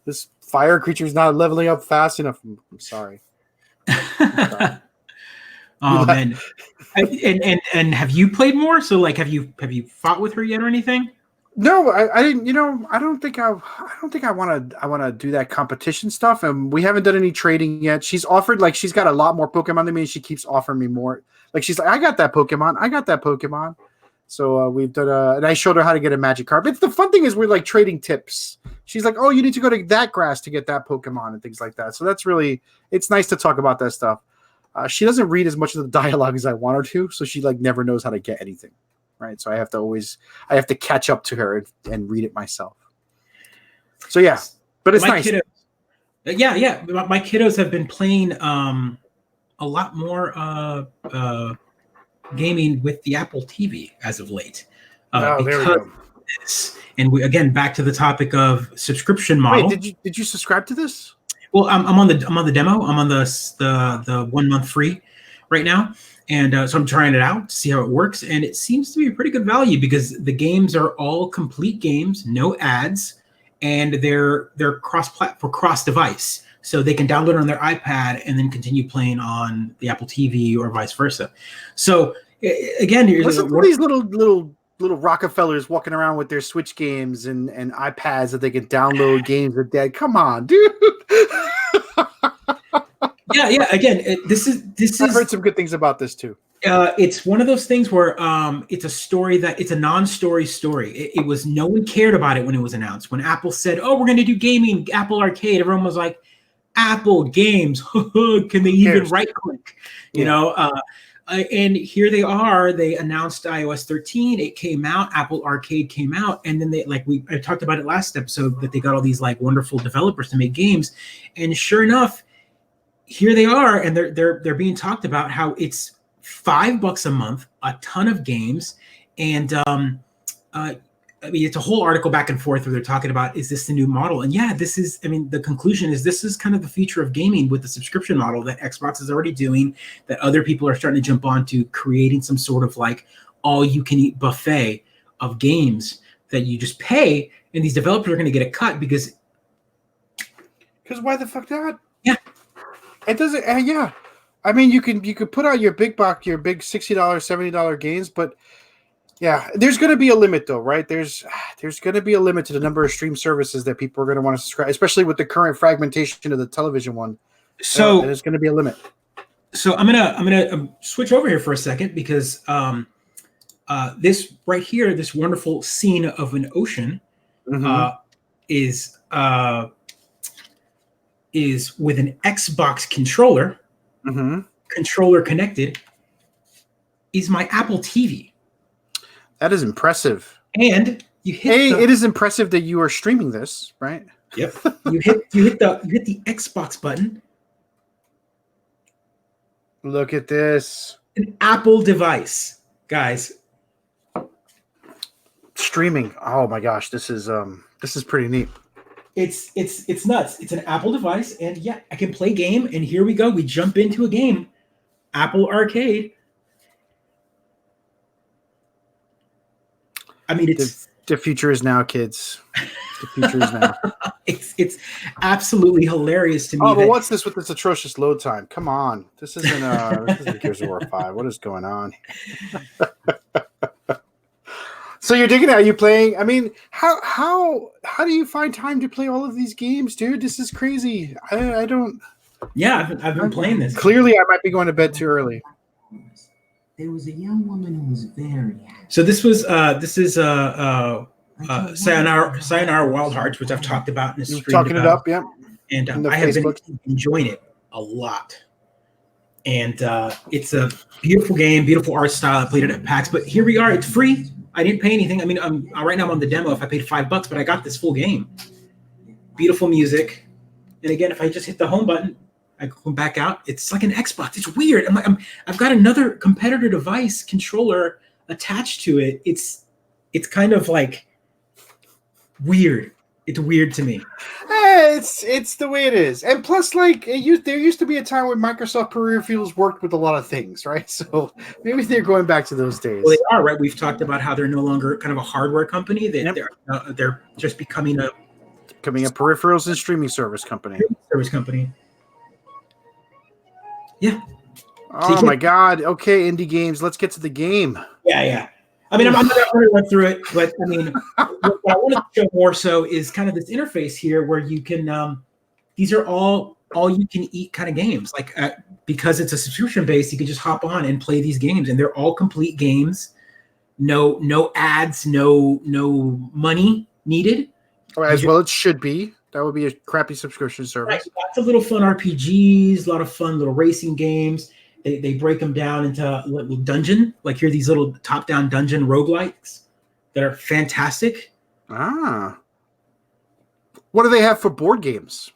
this fire creature is not leveling up fast enough. I'm sorry. Oh man, and have you played more? So like, have you fought with her yet or anything? No, I didn't. I don't think I want to do that competition stuff, and we haven't done any trading yet. She's offered she's got a lot more Pokemon than me, and she keeps offering me more. Like she's like, I got that Pokemon. So we've done and I showed her how to get a magic card. But the fun thing is we're like trading tips. She's like, oh, you need to go to that grass to get that Pokemon and things like that. So that's it's nice to talk about that stuff. She doesn't read as much of the dialogue as I want her to, so she never knows how to get anything. Right, so I have to catch up to her and read it myself. So yeah, but it's nice. My kiddos have been playing a lot more gaming with the Apple TV as of late. There we go. And again back to the topic of subscription model. Wait, did you subscribe to this? Well, I'm on the demo. I'm on the 1 month free right now. And so I'm trying it out to see how it works. And it seems to be a pretty good value because the games are all complete games, no ads, and they're cross-device. So they can download it on their iPad and then continue playing on the Apple TV or vice versa. So again, what's up with these little Rockefellers walking around with their Switch games and iPads that they can download games with Dad? Come on, dude. Yeah. Again, this is. I've heard some good things about this too. It's one of those things where it's a story it's a non-story story. It was no one cared about it when it was announced. When Apple said, "Oh, we're going to do gaming, Apple Arcade," everyone was like, "Apple games? Can they even right-click?" You know. And here they are. They announced iOS 13. It came out. Apple Arcade came out, and then I talked about it last episode that they got all these wonderful developers to make games, and sure enough. Here they are, and they're being talked about how it's $5 a month, a ton of games, and it's a whole article back and forth where they're talking about is this the new model? And yeah, this is. The conclusion is this is kind of the future of gaming with the subscription model that Xbox is already doing, that other people are starting to jump onto, creating some sort of all-you-can-eat buffet of games that you just pay, and these developers are going to get a cut because why the fuck not? Yeah. It doesn't. Yeah, I mean, you can put out your big box, your big $60, $70 games, but yeah, there's going to be a limit though, right? There's going to be a limit to the number of stream services that people are going to want to subscribe, especially with the current fragmentation of the television one. So there's going to be a limit. So I'm gonna switch over here for a second because this right here, this wonderful scene of an ocean, is with an Xbox controller, controller connected, is my Apple TV. That is impressive. And you hit. It is impressive that you are streaming this, right? Yep. You hit the Xbox button. Look at this. An Apple device, guys. Streaming. Oh my gosh, this is pretty neat. It's nuts. It's an Apple device, and yeah, I can play game. And here we go. We jump into a game, Apple Arcade. I mean, it's the future is now, kids. The future is now. It's absolutely hilarious to me. Oh, but what's this with this atrocious load time? Come on, this isn't Gears of War 5. What is going on? So you're digging it? Are you playing? I mean, how do you find time to play all of these games, dude? This is crazy. I don't. Yeah, I've been playing this. Clearly, I might be going to bed too early. There was a young woman who was very happy. So this is Sayonara Wild Hearts, which I've talked about in the stream. Talking it up, yeah. And I have been enjoying it a lot. And it's a beautiful game, beautiful art style. I played it at PAX, but here we are. It's free. I didn't pay anything. I mean, right now I'm on the demo. If I paid $5, but I got this full game. Beautiful music. And again, if I just hit the home button, I come back out. It's like an Xbox. It's weird. I've got another competitor device controller attached to it. It's kind of like weird. It's weird to me. It's the way it is. And plus, like, there used to be a time when Microsoft peripherals worked with a lot of things, right? So maybe they're going back to those days. Well, they are, right? We've talked about how they're no longer kind of a hardware company. They're just becoming a peripherals and streaming service company. Yeah. Oh my God. Okay, indie games. Let's get to the game. Yeah. I mean, I'm not going to run through it, but I mean, what I want to show more so is kind of this interface here where you can. These are all you can eat kind of games. Like because it's a subscription base, you can just hop on and play these games, and they're all complete games. No ads, no money needed. As well, it should be. That would be a crappy subscription service. Right. Lots of little fun RPGs, a lot of fun little racing games. They break them down into little dungeon, like here, these little top-down dungeon roguelikes that are fantastic. Ah. What do they have for board games?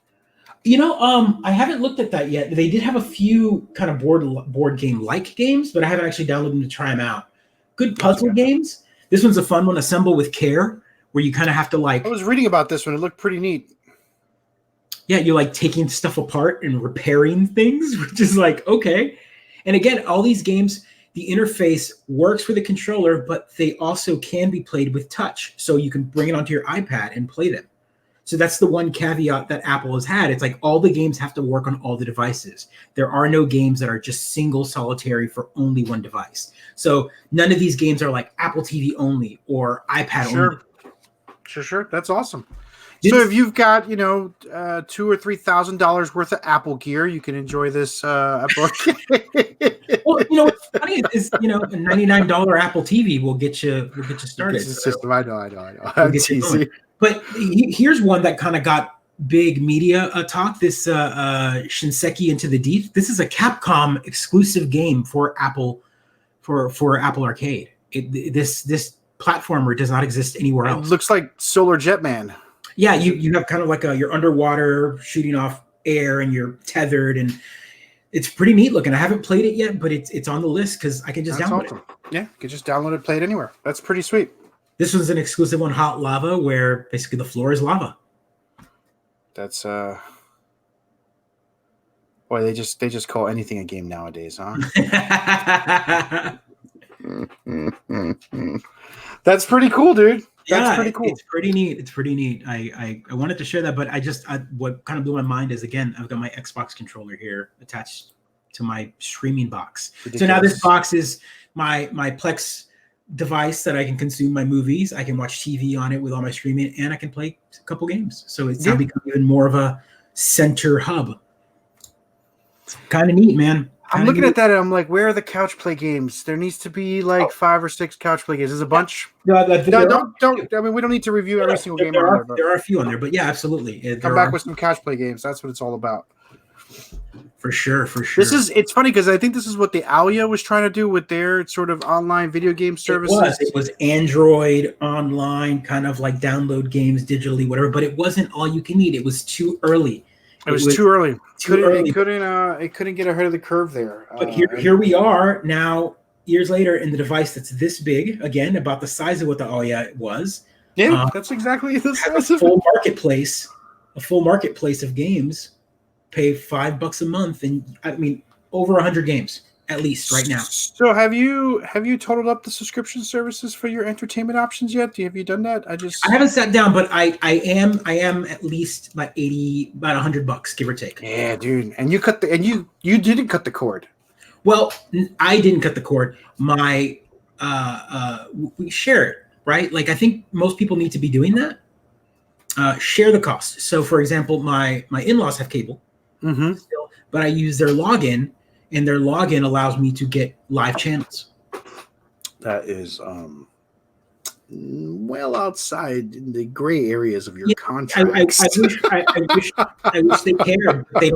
You know, I haven't looked at that yet. They did have a few kind of board game-like games, but I haven't actually downloaded them to try them out. Good puzzle games. This one's a fun one, Assemble with Care, where you kind of have to like... I was reading about this one. It looked pretty neat. Yeah, you're like taking stuff apart and repairing things, which is like, okay. And again, all these games, the interface works for the controller, but they also can be played with touch. So you can bring it onto your iPad and play them. So that's the one caveat that Apple has had. It's like all the games have to work on all the devices. There are no games that are just single solitary for only one device. So none of these games are like Apple TV only or iPad only. Sure. That's awesome. So if you've got, $2,000 or $3,000 worth of Apple gear, you can enjoy this book. Well, what's funny is a $99 Apple TV will get you started. It's system. I know. It's easy. But here's one that kind of got big media talk. This Shinseki Into the Deep. This is a Capcom exclusive game for Apple for Apple Arcade. This platformer does not exist anywhere else. It looks like Solar Jetman. Yeah, you have kind of like you're underwater shooting off air and you're tethered, and it's pretty neat looking. I haven't played it yet, but it's on the list because I can just download it. Yeah, you can just download it, play it anywhere. That's pretty sweet. This was an exclusive on Hot Lava where basically the floor is lava. That's boy, they just call anything a game nowadays, huh? That's pretty cool, dude. That's pretty cool. It's pretty neat. It's pretty neat. I wanted to share that, but what kind of blew my mind is, again, I've got my Xbox controller here attached to my streaming box. Ridiculous. So now this box is my Plex device that I can consume my movies. I can watch TV on it with all my streaming, and I can play a couple games. So it's now become even more of a center hub. It's kind of neat, man. I'm looking at that and I'm like, where are the couch play games? There needs to be like 5 or 6 couch play games. There's a bunch. No, don't. I mean, we don't need to review every single game. There are a few on there, but yeah, absolutely. Come back with some couch play games. That's what it's all about. For sure. It's funny because I think this is what the Alia was trying to do with their sort of online video game services. It was Android online, kind of like download games digitally, whatever. But it wasn't all you can eat. It was too early. It was too early. It couldn't get ahead of the curve there. But here we are now, years later, in the device that's this big, again, about the size of what the Alia was. Yeah, that's exactly the size of full marketplace. A full marketplace of games. Pay $5 a month, and I mean over 100 games at least right now. So have you totaled up the subscription services for your entertainment options yet? Have you done that? I haven't sat down, but I am at least about $100, give or take. Yeah, dude. And you didn't cut the cord. Well, I didn't cut the cord. We share it, right? Like, I think most people need to be doing that. Share the cost. So, for example, my in-laws have cable. Mm-hmm. Still, but I use their login, and their login allows me to get live channels. That is well outside in the gray areas of your contract. I wish they cared. They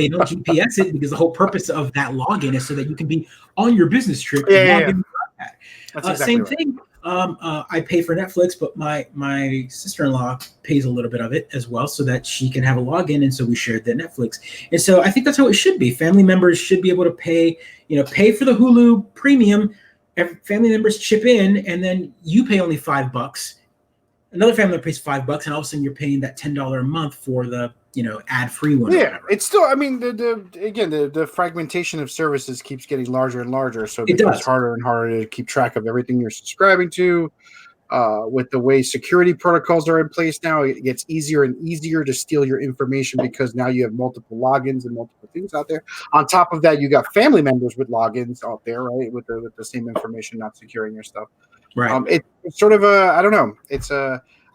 don't GPS it, because the whole purpose of that login is so that you can be on your business trip. That's exactly same right. thing. I pay for Netflix, but my sister-in-law pays a little bit of it as well, so that she can have a login, and so we shared the Netflix. And so I think that's how it should be. Family members should be able to pay for the Hulu premium. Family members chip in, and then you pay only $5. Another family member pays $5, and all of a sudden you're paying that $10 a month for the ad-free one. Yeah, it's still. I mean, the fragmentation of services keeps getting larger and larger, so it becomes harder and harder to keep track of everything you're subscribing to. With the way security protocols are in place now, it gets easier and easier to steal your information, because now you have multiple logins and multiple things out there. On top of that, you got family members with logins out there, right, with the same information, not securing your stuff. Right. It's sort of I don't know. It's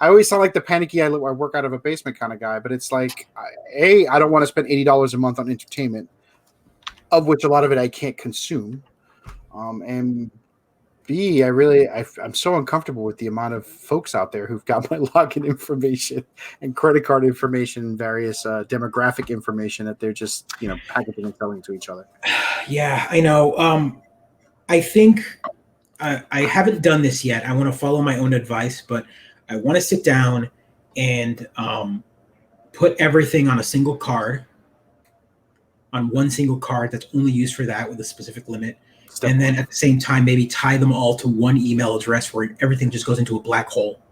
I always sound like the panicky, I work out of a basement kind of guy, but it's like, I don't want to spend $80 a month on entertainment, of which a lot of it I can't consume. And B, I'm so uncomfortable with the amount of folks out there who've got my login information and credit card information and various demographic information that they're just, packaging and selling to each other. Yeah, I know. I think I haven't done this yet. I want to follow my own advice, but I want to sit down and put everything on a single card, on one single card that's only used for that with a specific limit. And then at the same time, maybe tie them all to one email address where everything just goes into a black hole.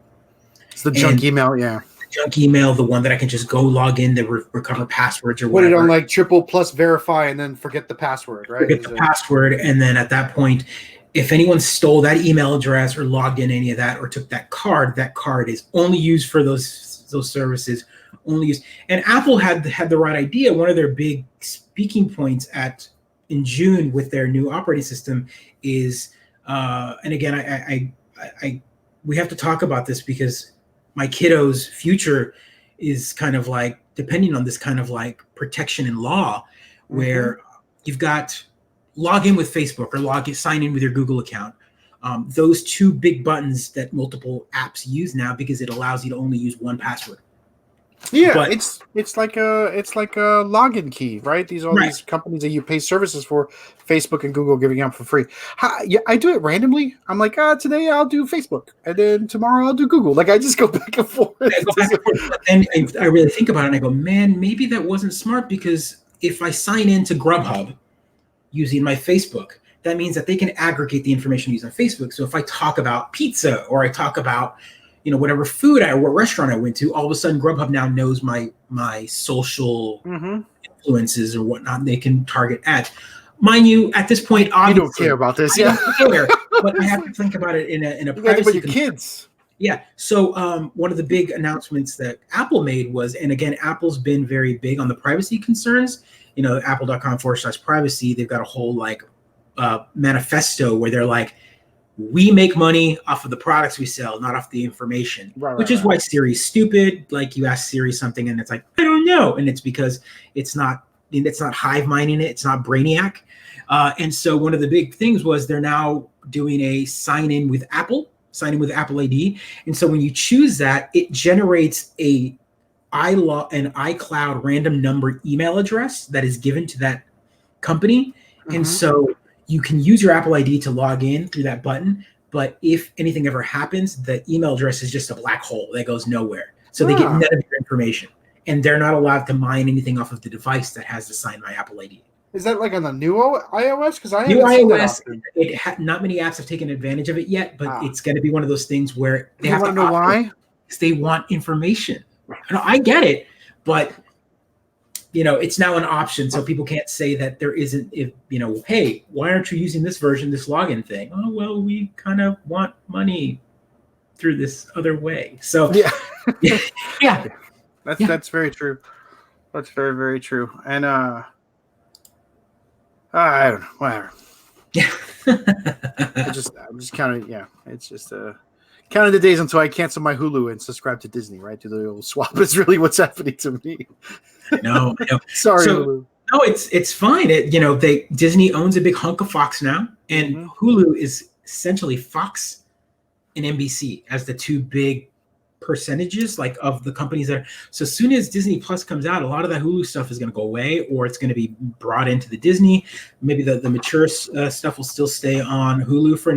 It's the junk email, yeah. The junk email, the one that I can just go log in to recover passwords or whatever. Put it on like triple plus verify and then forget the password, right? Forget the password, and then at that point, if anyone stole that email address or logged in any of that or took that card is only used for those services, only used. And Apple had the right idea. One of their big speaking points in June with their new operating system is, and again, we have to talk about this because my kiddo's future is kind of like depending on this kind of like protection in law, where you've got log in with Facebook or sign in with your Google account. Those two big buttons that multiple apps use now, because it allows you to only use one password. Yeah, but it's like a login key, right? These companies that you pay services for, Facebook and Google giving out for free. I do it randomly. I'm like, today I'll do Facebook, and then tomorrow I'll do Google. Like I just go back and forth. And I really think about it, and I go, man, maybe that wasn't smart, because if I sign into Grubhub using my Facebook, that means that they can aggregate the information used on Facebook. So if I talk about pizza or I talk about whatever food what restaurant I went to, all of a sudden Grubhub now knows my social influences or whatnot. And they can target ads. Mind you, at this point, obviously, you don't care about this. I don't care, but I have to think about it in a privacy. But your kids. Yeah. So one of the big announcements that Apple made was, and again, Apple's been very big on the privacy concerns. You know, apple.com/privacy. They've got a whole like manifesto where they're like, we make money off of the products we sell, not off the information. Which is why Siri's stupid. Like you ask Siri something and it's like, I don't know, and it's because it's not hive minding it. It's not Brainiac. And so one of the big things was they're now doing a sign in with Apple ID. And so when you choose that, it generates an iCloud random number email address that is given to that company. Mm-hmm. And so you can use your Apple ID to log in through that button. But if anything ever happens, the email address is just a black hole that goes nowhere. So they get none of your information. And they're not allowed to mine anything off of the device that has the Sign My Apple ID. Is that like on the new iOS? Because new iOS, not many apps have taken advantage of it yet, but it's going to be one of those things where they have to know why? Because they want information. I get it, but it's now an option, so people can't say that there isn't. If hey, why aren't you using this version, this login thing? Oh well, we kind of want money through this other way. So yeah. That's very true. That's very, very true. And I don't know, whatever. Yeah. I'm just counting. Yeah, it's just counting the days until I cancel my Hulu and subscribe to Disney. Right, do the old swap is really what's happening to me. No. Sorry, Hulu. No, it's fine. Disney owns a big hunk of Fox now, and Hulu is essentially Fox and NBC as the two big percentages like of the companies that are. So as soon as Disney Plus comes out, a lot of that Hulu stuff is going to go away, or it's going to be brought into the Disney. Maybe the mature stuff will still stay on Hulu for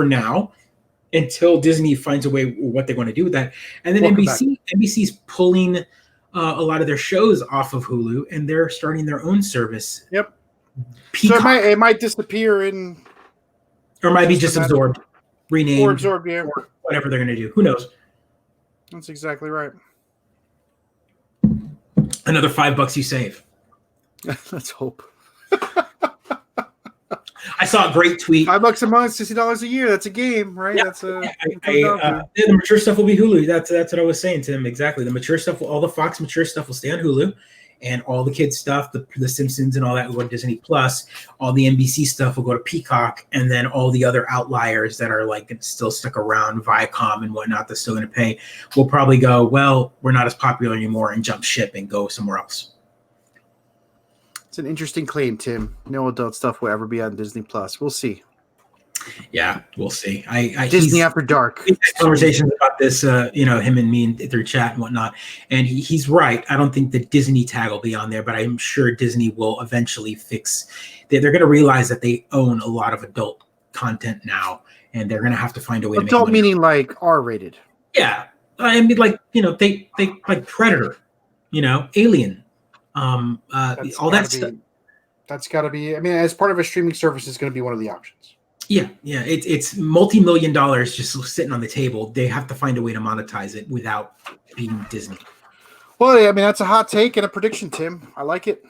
now until Disney finds a way what they're going to do with that. And then NBC's pulling a lot of their shows off of Hulu, and they're starting their own service. Yep. Peacock. So it might disappear or it might be just absorbed, renamed, or absorbed, or whatever they're going to do. Who knows? That's exactly right. Another $5 you save. Let's hope. I saw a great tweet. $5 a month, $60 a year. That's a game, right? Yeah. That's the mature stuff will be Hulu. That's what I was saying to him. Exactly. The mature stuff, all the Fox mature stuff will stay on Hulu, and all the kids stuff, the Simpsons and all that will go to Disney Plus. All the NBC stuff will go to Peacock, and then all the other outliers that are like still stuck around, Viacom and whatnot, that's still going to pay, will probably go, well, we're not as popular anymore, and jump ship and go somewhere else. It's an interesting claim, Tim. No adult stuff will ever be on Disney Plus. We'll see. Yeah, we'll see. Disney After Dark. We've had conversations about this, him and me through chat and whatnot. And he's right. I don't think the Disney tag will be on there, but I'm sure Disney will eventually fix. They're going to realize that they own a lot of adult content now, and they're going to have to find a way to make money. Adult meaning like R-rated. Yeah, I mean, like they like Predator, Alien, all that stuff. That's got to be. I mean, as part of a streaming service, is going to be one of the options. Yeah, it's multi-million dollars just sitting on the table. They have to find a way to monetize it without being Disney. Well, I mean, that's a hot take and a prediction, Tim. I like it.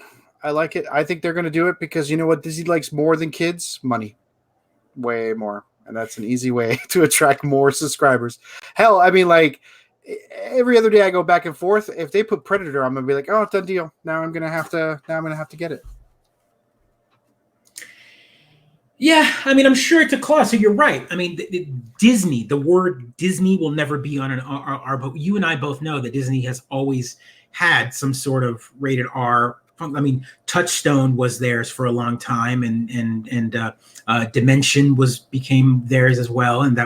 I think they're going to do it because you know what Disney likes more than kids? Money. Way more. And that's an easy way to attract more subscribers. Hell, I mean, like, every other day I go back and forth. If they put Predator, I'm going to be like, oh, done deal. Now I'm going to have to get it. Yeah, I mean, I'm sure it's a clause. So you're right. I mean, Disney, the word Disney will never be on our but you and I both know that Disney has always had some sort of rated R. I mean, Touchstone was theirs for a long time, and Dimension became theirs as well, and they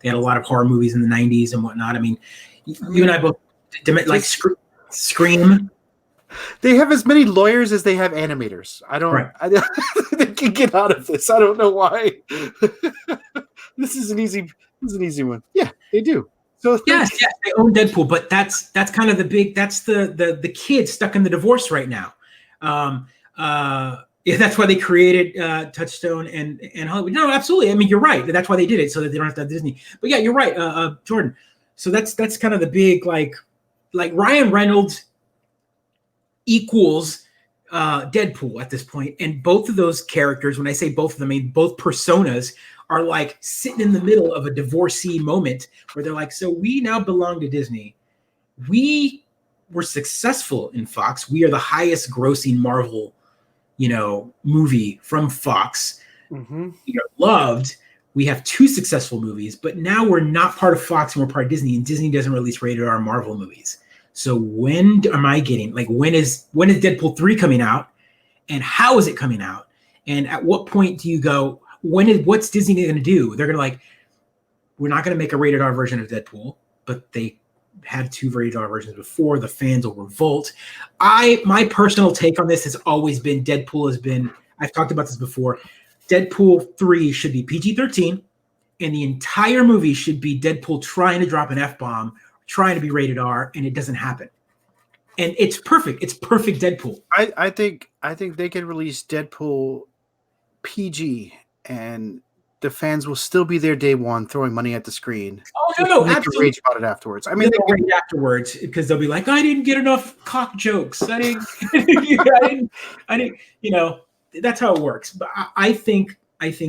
had a lot of horror movies in the 90s and whatnot. I mean, you and I both like Scream. They have as many lawyers as they have animators. They can get out of this. I don't know why. This is an easy one. Yeah, they do. So yes, they own Deadpool, but that's kind of the kid stuck in the divorce right now. That's why they created Touchstone and Hollywood. No, absolutely. I mean, you're right. That's why they did it, so that they don't have to have Disney. But yeah, you're right, Jordan. So that's kind of the big like Ryan Reynolds equals Deadpool at this point, and both of those characters, when I say both of them, I mean both personas, are like sitting in the middle of a divorcee moment where they're like, so we now belong to Disney. We were successful in Fox. We are the highest grossing Marvel, movie from Fox. Mm-hmm. We are loved. We have 2 successful movies, but now we're not part of Fox and we're part of Disney, and Disney doesn't release rated R Marvel movies. So when am I getting, like, when is Deadpool 3 coming out, and how is it coming out? And at what point do you go, what's Disney going to do? They're going to like, we're not going to make a rated R version of Deadpool, but they had 2 rated R versions before. The fans will revolt. My personal take on this has always been I've talked about this before. Deadpool 3 should be PG-13, and the entire movie should be Deadpool trying to drop an F-bomb, trying to be rated R, and it doesn't happen. And it's perfect. It's perfect Deadpool. I think they can release Deadpool PG, and the fans will still be there day one, throwing money at the screen. Oh no, they can absolutely. rage about it afterwards. I mean, they'll rage afterwards because they'll be like, "I didn't get enough cock jokes. I didn't. I didn't. That's how it works." But I think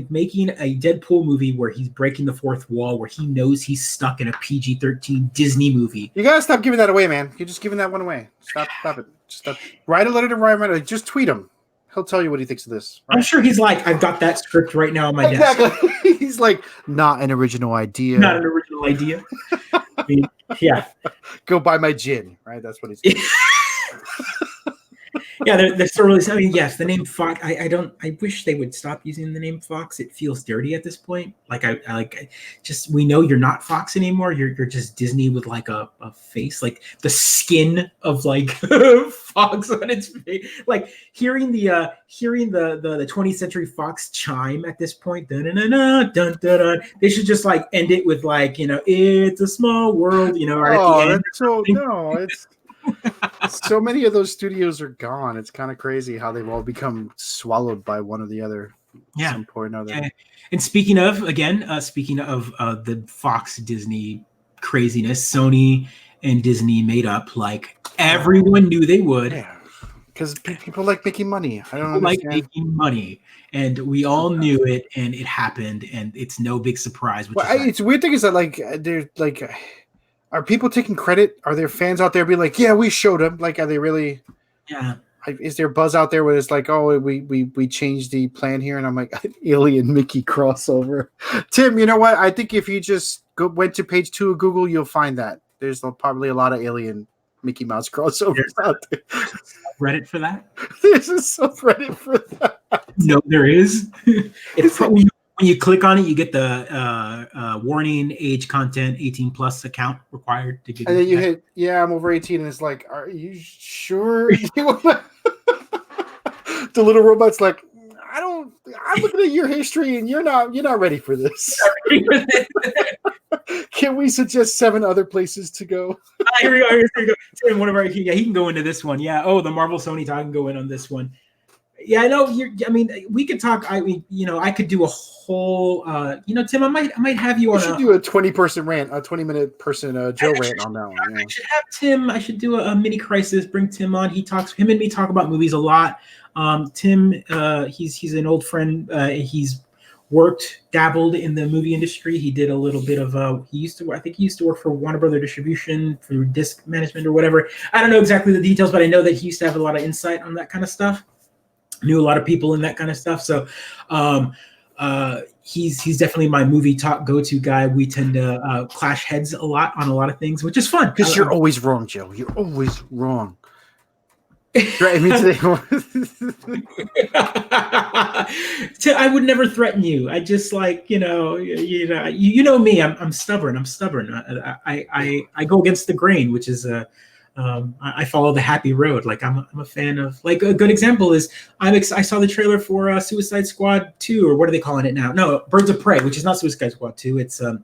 making a Deadpool movie where he's breaking the fourth wall, where he knows he's stuck in a PG-13 Disney movie. You gotta stop giving that away, man. You're just giving that one away. Stop it. Just stop. Write a letter to Ryan Reynolds. Just tweet him. He'll tell you what he thinks of this. Right? I'm sure he's like, I've got that script right now on my desk. He's like, not an original idea. Not an original idea. I mean, yeah. Go buy my gin, right? That's what he's saying. Yeah, they're still really. I mean, yes, the name Fox. I wish they would stop using the name Fox. It feels dirty at this point. Like we know you're not Fox anymore. You're just Disney with like a face, like the skin of like Fox on its face. Like hearing the 20th Century Fox chime at this point. Dun, dun, dun, dun, dun, dun, dun. They should just like end it with like it's a small world. Right at the end. It's. So many of those studios are gone. It's kind of crazy how they've all become swallowed by one or the other at some point or other. And speaking of the Fox Disney craziness, Sony and Disney made up like everyone knew they would. Yeah, because people like making money. I don't understand. Like making money, and we all knew it, and it happened, and it's no big surprise. It's weird thing is that like they're like. Are people taking credit? Are there fans out there be like, yeah, we showed them? Like, are they really? Yeah. Is there buzz out there where it's like, oh, we changed the plan here? And I'm like, Alien Mickey crossover. Tim, you know what? I think if you just went to page 2 of Google, you'll find that. There's probably a lot of Alien Mickey Mouse crossovers out there. Reddit for that? There's a subreddit for that. No, there is. It's probably... When you click on it, you get the warning, age content, 18 plus account required to get. And then you hit, yeah, I'm over 18, and it's like, are you sure? The little robot's like, I'm looking at your history, and you're not ready for this. Can we suggest 7 other places to go? Here we go. Tim, one of our, he can go into this one. Yeah. Oh, the Marvel Sony talk can go in on this one. Yeah, I know. We could talk. I could do a whole. Tim, I might have you on. We should do a 20-person rant, a 20-minute person Joe rant on that one. Yeah. I should have Tim. I should do a mini crisis. Bring Tim on. Him and me talk about movies a lot. Tim, he's an old friend. He's dabbled in the movie industry. He did a little bit of. I think he used to work for Warner Brother Distribution for disc management or whatever. I don't know exactly the details, but I know that he used to have a lot of insight on that kind of stuff. Knew a lot of people in that kind of stuff. So he's definitely my movie talk go-to guy. We tend to clash heads a lot on a lot of things, which is fun. Because you're always wrong, Joe. You're always wrong. Right? I would never threaten you. I just like, you know me. I'm stubborn. I go against the grain, which is I follow the happy road. Like I'm a fan of, like, a good example is I saw the trailer for Suicide Squad 2, or what are they calling it now? No, Birds of Prey, which is not Suicide Squad 2. It's an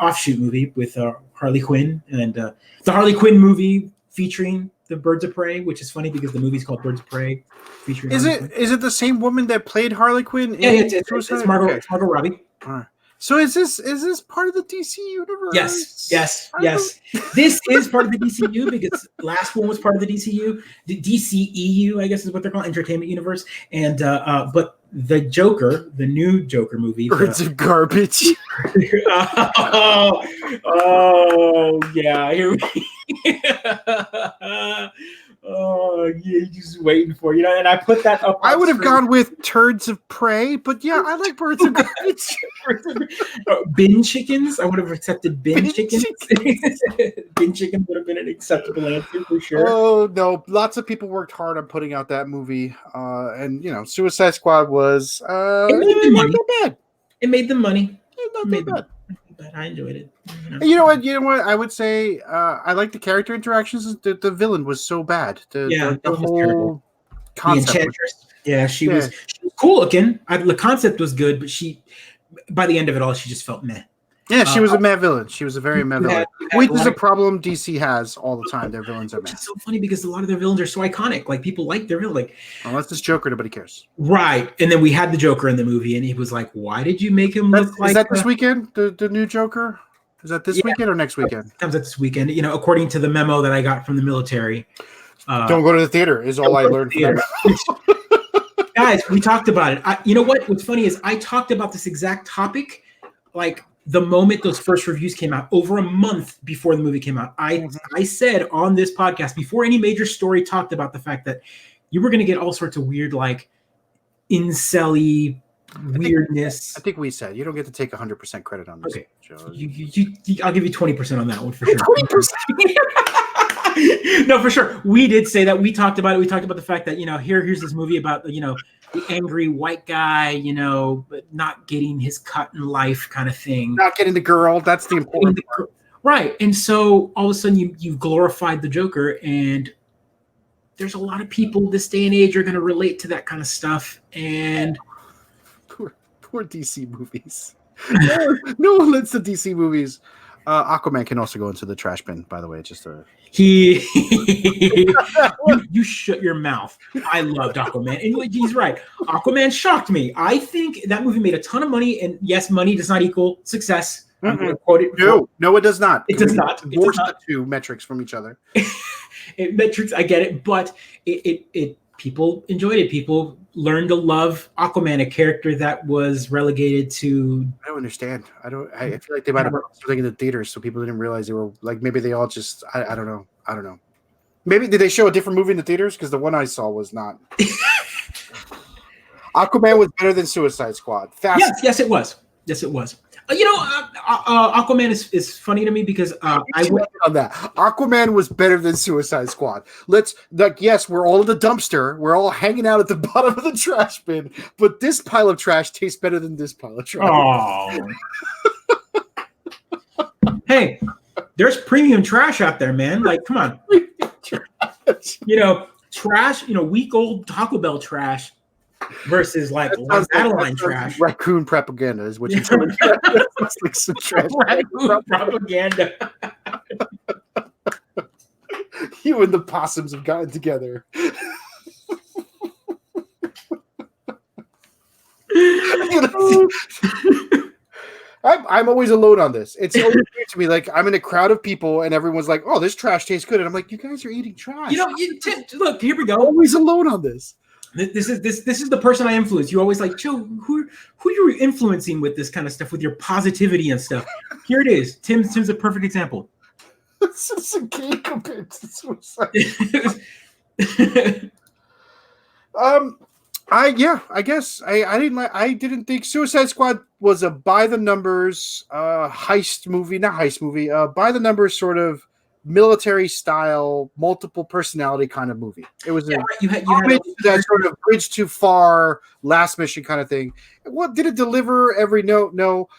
offshoot movie with Harley Quinn, and the Harley Quinn movie featuring the Birds of Prey, which is funny because the movie's called Birds of Prey. Featuring is it the same woman that played Harley Quinn? Yeah, it's Margot Robbie. So is this part of the DC universe? Yes. This is part of the DCU because last one was part of the DCU, the DCEU, I guess is what they're called, Entertainment Universe. And but the Joker, the new Joker movie, Birds of garbage. oh yeah, here we. Oh, yeah, you're just waiting for and I put that up. I would have gone with turds of prey, but yeah, I like birds of garbage. Bin chickens. I would have accepted bin chickens. Bin chicken would have been an acceptable answer for sure. Oh no, lots of people worked hard on putting out that movie, and Suicide Squad was it made the money. not that bad. It made the money. Not that bad. But I enjoyed it. You know what? I would say I like the character interactions. The villain was so bad. The whole concept. The Enchantress. She was cool looking. The concept was good, but by the end of it all, she just felt meh. Yeah, she was a meh villain. She was a very meh villain. Which is a problem DC has all the time. Their villains are meh. It's so funny because a lot of their villains are so iconic. Like people like their villain. Like unless it's Joker, nobody cares. Right. And then we had the Joker in the movie, and he was like, "Why did you make him look like?" Is that this weekend? The new Joker? Is that this weekend or next weekend? Comes out this weekend. According to the memo that I got from the military. Don't go to the theater is all I learned from that. Guys, we talked about it. You know what? What's funny is I talked about this exact topic like the moment those first reviews came out, over a month before the movie came out. I said on this podcast, before any major story talked about the fact that you were going to get all sorts of weird, like incel-y weirdness. I think we said you don't get to take 100% credit on this. Okay, Joe. I'll give you 20% on that one for sure. 20%. No, for sure. We did say that. We talked about it. We talked about the fact that here's this movie about the angry white guy, but not getting his cut in life kind of thing. Not getting the girl. That's the important part. Right. And so all of a sudden you've glorified the Joker, and there's a lot of people this day and age are going to relate to that kind of stuff. And poor DC movies. No one lets the DC movies. Aquaman can also go into the trash bin, by the way. You shut your mouth. I loved Aquaman, and he's right. Aquaman shocked me. I think that movie made a ton of money, and yes, money does not equal success. I'm going to quote it. No, it does not. It does not. Divorce the two metrics from each other. Metrics, I get it, but it people enjoyed it. People learned to love Aquaman, a character that was relegated to. I don't understand. I feel like they might have been in the theaters, so people didn't realize they were like. Maybe they all just. I don't know. I don't know. Maybe did they show a different movie in the theaters? Because the one I saw was not. Aquaman was better than Suicide Squad. Yes, it was. Yes, it was. Aquaman is funny to me because I went on that. Aquaman was better than Suicide Squad. Yes, we're all in the dumpster. We're all hanging out at the bottom of the trash bin, but this pile of trash tastes better than this pile of trash. Oh. Hey, there's premium trash out there, man. Like, come on. Trash, week old Taco Bell trash. Versus like Adeline trash. Raccoon propaganda is what you're telling me. It's like some trash. Raccoon propaganda. You and the possums have gotten together. I'm always alone on this. It's always weird to me. Like I'm in a crowd of people, and everyone's like, "Oh, this trash tastes good," and I'm like, "You guys are eating trash." Look, here we go. I'm always alone on this. This is the person I influence. You always like, Joe, who are you influencing with this kind of stuff, with your positivity and stuff? Here it is. Tim's a perfect example. This is a game compared to suicide. I guess I didn't think Suicide Squad was a by the numbers heist movie, by the numbers sort of military style, multiple personality kind of movie. It was you had that sort of bridge too far, last mission kind of thing. What did it deliver every note? No.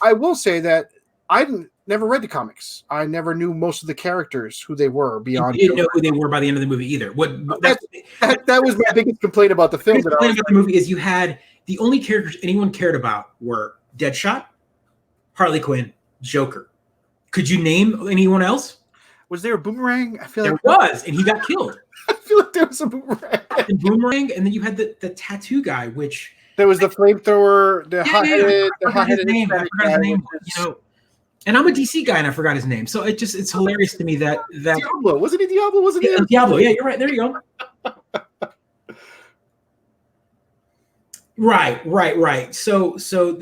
I will say that I never read the comics. I never knew most of the characters, who they were beyond. You didn't know who they were by the end of the movie either. That was my biggest complaint about the film. The movie is you had the only characters anyone cared about were Deadshot, Harley Quinn, Joker. Could you name anyone else? Was there a Boomerang? I feel there was, and he got killed. I feel like there was a Boomerang. And Boomerang, and then you had the tattoo guy, which There was the flamethrower, the Yeah, hot-headed, I forgot his name. I Hispanic forgot his guy, name. which is You know, and I'm a DC guy, and I forgot his name. So it's hilarious to me that Diablo. Wasn't he Diablo? Wasn't he? Diablo. Yeah, you're right. There you go. Right. So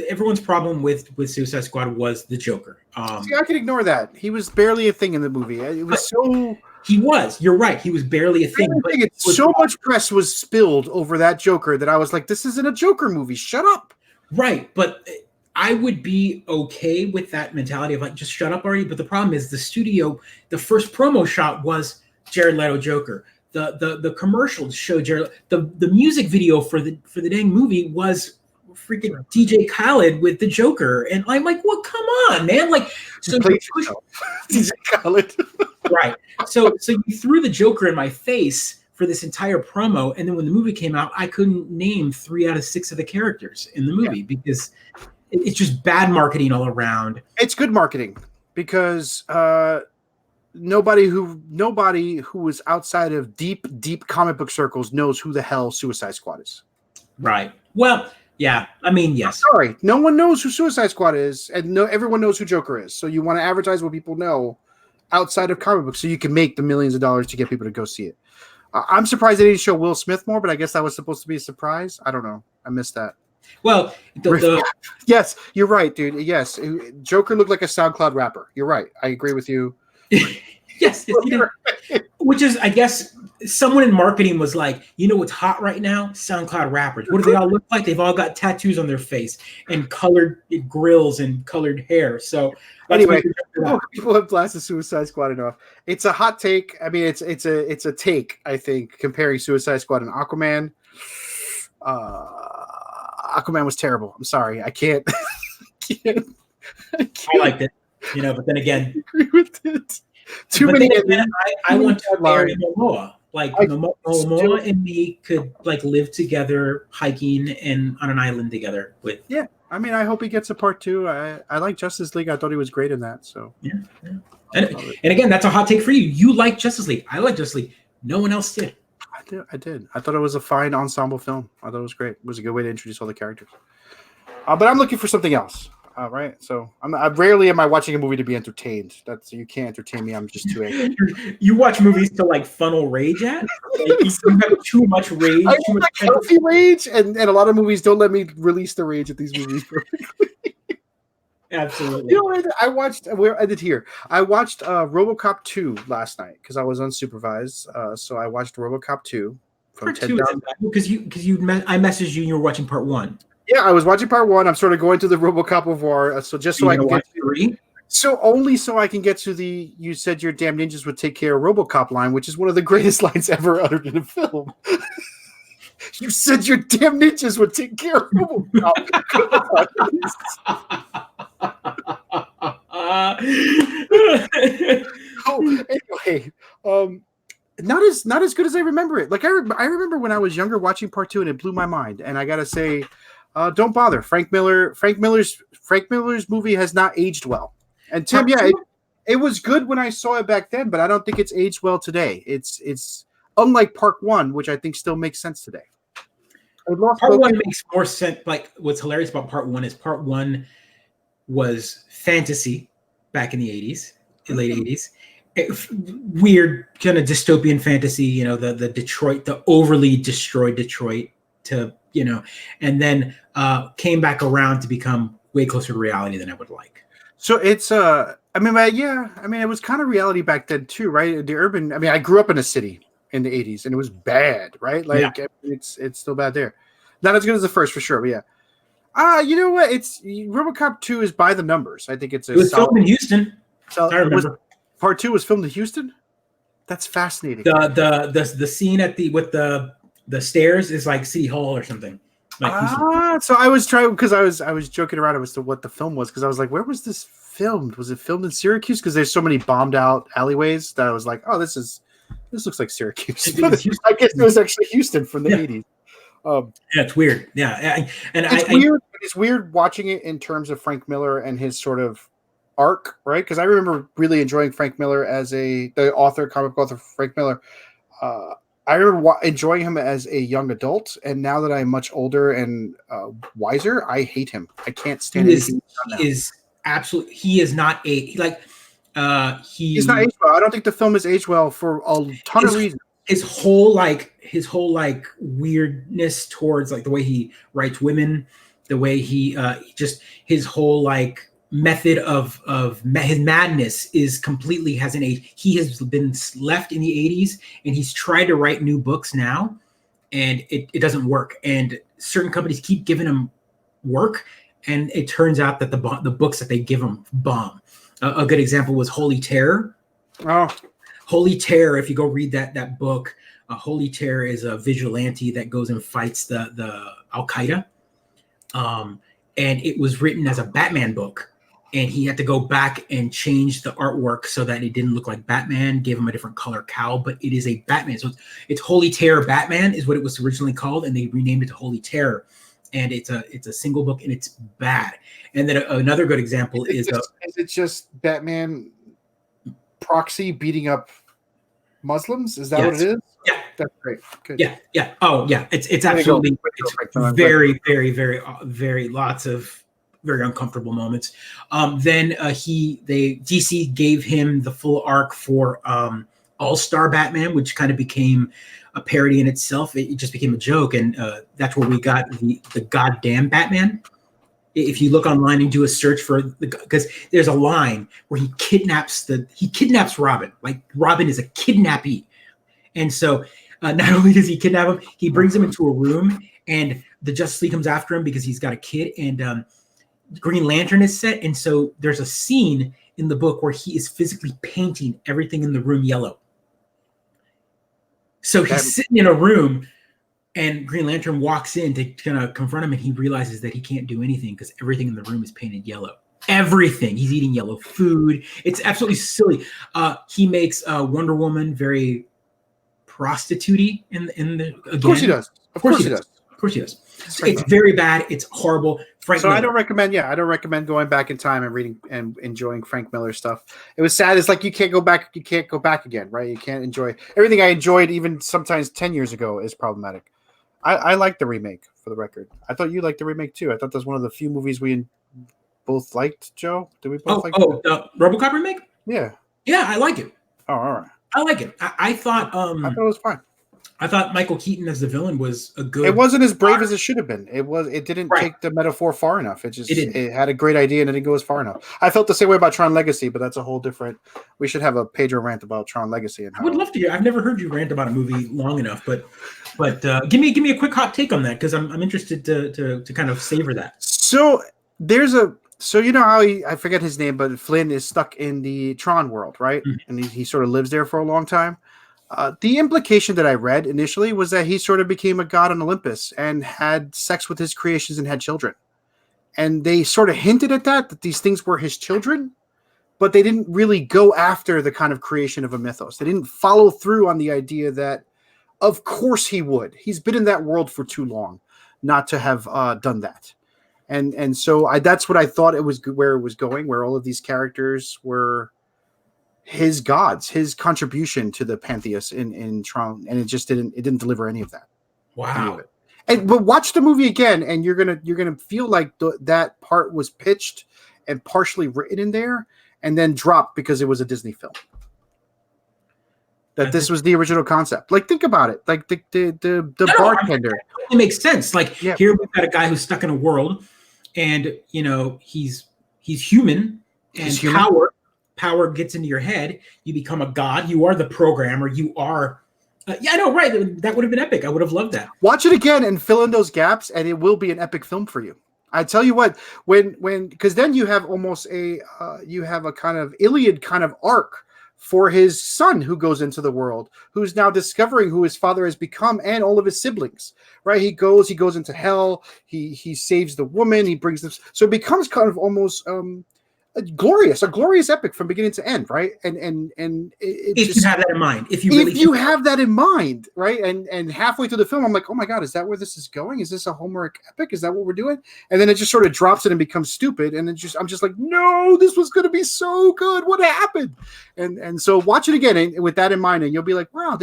everyone's problem with Suicide Squad was the Joker. See, I can ignore that. He was barely a thing in the movie. It was so. He was. You're right. He was barely a thing. But So much press was spilled over that Joker that I was like, "This isn't a Joker movie. Shut up." Right, but I would be okay with that mentality of like, just shut up already. But the problem is the studio. The first promo shot was Jared Leto Joker. The commercials show Jared. The music video for the dang movie was freaking DJ Khaled with the Joker, and I'm like, well, come on, man! Like, so DJ Khaled. Right. So you threw the Joker in my face for this entire promo, and then when the movie came out, I couldn't name 3 out of 6 of the characters in the movie because it's just bad marketing all around. It's good marketing because nobody who was outside of deep comic book circles knows who the hell Suicide Squad is. Right. Well, yeah. I mean, yes. Sorry, no one knows who Suicide Squad is, and everyone knows who Joker is. So you want to advertise what people know outside of comic books, so you can make the millions of dollars to get people to go see it. I'm surprised they didn't show Will Smith more, but I guess that was supposed to be a surprise. I don't know. I missed that. Well, yes, you're right, dude. Yes, Joker looked like a SoundCloud rapper. You're right. I agree with you. yes, he did. Which is, I guess, someone in marketing was like, you know what's hot right now? SoundCloud rappers. What do they all look like? They've all got tattoos on their face and colored grills and colored hair. So anyway, people have blasted Suicide Squad enough. It's a hot take. I mean, it's a take. I think comparing Suicide Squad and Aquaman. Aquaman was terrible. I'm sorry, I can't. I liked it, but then again, I agree with it. Too many. I want to marry Momoa. Like Momoa and me could like live together, hiking and on an island together. With I mean, I hope he gets a part 2. I like Justice League. I thought he was great in that. So yeah. And again, that's a hot take for you. You like Justice League. I like Justice League. No one else did. I did. I thought it was a fine ensemble film. I thought it was great. It was a good way to introduce all the characters. But I'm looking for something else. Right. So I rarely am I watching a movie to be entertained. You can't entertain me. I'm just too angry. You watch movies to like funnel rage at. You have too much rage. I have healthy rage, and a lot of movies don't let me release the rage at these movies perfectly. Absolutely. I watched. Where I did here. I watched RoboCop 2 last night because I was unsupervised. So I watched RoboCop 2 from Part 2 because I messaged you and you were watching part 1. Yeah, I was watching part 1. I'm sort of going to the RoboCop of War, so just so I can get to 3. So only so I can get to the "you said your damn ninjas would take care of RoboCop" line, which is one of the greatest lines ever uttered in a film. You said your damn ninjas would take care of RoboCop. Anyway, not as good as I remember it. Like I remember when I was younger watching part 2, and it blew my mind. And I gotta say, don't bother. Frank Miller's movie has not aged well. And Tim, it was good when I saw it back then, but I don't think it's aged well today. It's unlike part 1, which I think still makes sense today. Part 1 makes more sense. Like what's hilarious about part 1 is part 1 was fantasy back in the 80s, late 80s. Weird kind of dystopian fantasy, the Detroit, the overly destroyed Detroit and then came back around to become way closer to reality than I would like. So it's it was kind of reality back then too, right? I grew up in a city in the 80s and it was bad, right? Like it's still bad there. Not as good as the first for sure, but yeah. You know what? It's RoboCop 2 is by the numbers. I think it was filmed in Houston. I remember. Part 2 was filmed in Houston. That's fascinating. The scene with the stairs is like City Hall or something. So I was trying because I was joking around as to what the film was because I was like, where was this filmed? Was it filmed in Syracuse? Because there's so many bombed out alleyways that I was like, oh, this looks like Syracuse. I guess it was actually Houston from the 80s. It's weird. Yeah, It's weird watching it in terms of Frank Miller and his sort of arc, right? Because I remember really enjoying Frank Miller as the author, comic book author Frank Miller. I remember enjoying him as a young adult, and now that I'm much older and wiser, I hate him. I can't stand anything. He is absolutely. He is not like. He's not aged well. I don't think the film is aged well for a ton of reasons. His whole weirdness towards like the way he writes women, the way he just his whole like method of his madness is completely hasn't aged. He has been left in the 80s, and he's tried to write new books now, and it doesn't work. And certain companies keep giving him work, and it turns out that the books that they give him bomb. A good example was Holy Terror. Oh, Holy Terror. If you go read that book, Holy Terror is a vigilante that goes and fights the Al Qaeda, and it was written as a Batman book, and he had to go back and change the artwork so that it didn't look like Batman. Gave him a different color cowl, but it is a Batman. So it's Holy Terror Batman is what it was originally called, and they renamed it to Holy Terror. And it's a single book, and it's bad. And then another good example is it just Batman proxy beating up Muslims? Is that what it is? Yeah, that's great. Good. Yeah. Oh, yeah. It's absolutely very, very, very, very lots of very uncomfortable moments. Then DC gave him the full arc for All-Star Batman, which kind of became a parody in itself. It just became a joke, and that's where we got the goddamn Batman. If you look online and do a search for because there's a line where he kidnaps Robin. Like Robin is a kidnappee, and so not only does he kidnap him, he brings him into a room, and the Justice League comes after him because he's got a kid, and Green Lantern is set, and so there's a scene in the book where he is physically painting everything in the room yellow. So he's sitting in a room, and Green Lantern walks in to kind of confront him, and he realizes that he can't do anything because everything in the room is painted yellow. Everything. He's eating yellow food. It's absolutely silly. He makes Wonder Woman very prostitute-y in the again. Of course he does. Of course he does. Of course he does. It's very bad. It's horrible. Frank Miller. I don't recommend going back in time and reading and enjoying Frank Miller stuff. It was sad. It's like you can't go back again, right? You can't enjoy everything I enjoyed even sometimes 10 years ago is problematic. I like the remake, for the record. I thought you liked the remake too. I thought that's one of the few movies we both liked, Joe. Did we both like it? The RoboCop remake? Yeah. Yeah, I like it. Oh, all right. I like it. I thought it was fine. I thought Michael Keaton as the villain was a good. It wasn't as brave as it should have been. It didn't take the metaphor far enough. It had a great idea and it didn't go as far enough. I felt the same way about Tron Legacy, but that's a whole different. We should have a Pedro rant about Tron Legacy. And I would love to hear. I've never heard you rant about a movie long enough, but give me a quick hot take on that because I'm interested to kind of savor that. So you know how I forget his name, but Flynn is stuck in the Tron world, right? Mm-hmm. And he sort of lives there for a long time. The implication that I read initially was that he sort of became a god on Olympus and had sex with his creations and had children. And they sort of hinted at that these things were his children, but they didn't really go after the kind of creation of a mythos. They didn't follow through on the idea that, of course he would. He's been in that world for too long not to have done that. And so that's what I thought it was where it was going, where all of these characters were his gods, his contribution to the pantheist in Tron, and it didn't deliver any of that. Wow. But watch the movie again, and you're gonna feel like that part was pitched and partially written in there, and then dropped because it was a Disney film. That this was the original concept. Like, think about it. Like the bartender. It makes sense. Like here we've got a guy who's stuck in a world, and he's human, and power gets into your head. You become a god. You are the programmer. You are. I know, right? That would have been epic. I would have loved that. Watch it again and fill in those gaps, and it will be an epic film for you. I tell you what, because then you have almost a kind of Iliad kind of arc for his son who goes into the world, who's now discovering who his father has become and all of his siblings. Right? He goes into hell. He saves the woman. He brings them. So it becomes kind of almost a glorious epic from beginning to end, right? And If just, you have that in mind, if if you really have that in mind, right? And halfway through the film, I'm like, oh my god, is that where this is going? Is this a Hallmark epic? Is that what we're doing? And then it just sort of drops it and becomes stupid. And then I'm just like, no, this was going to be so good. What happened? And so watch it again and with that in mind, and you'll be like, wow,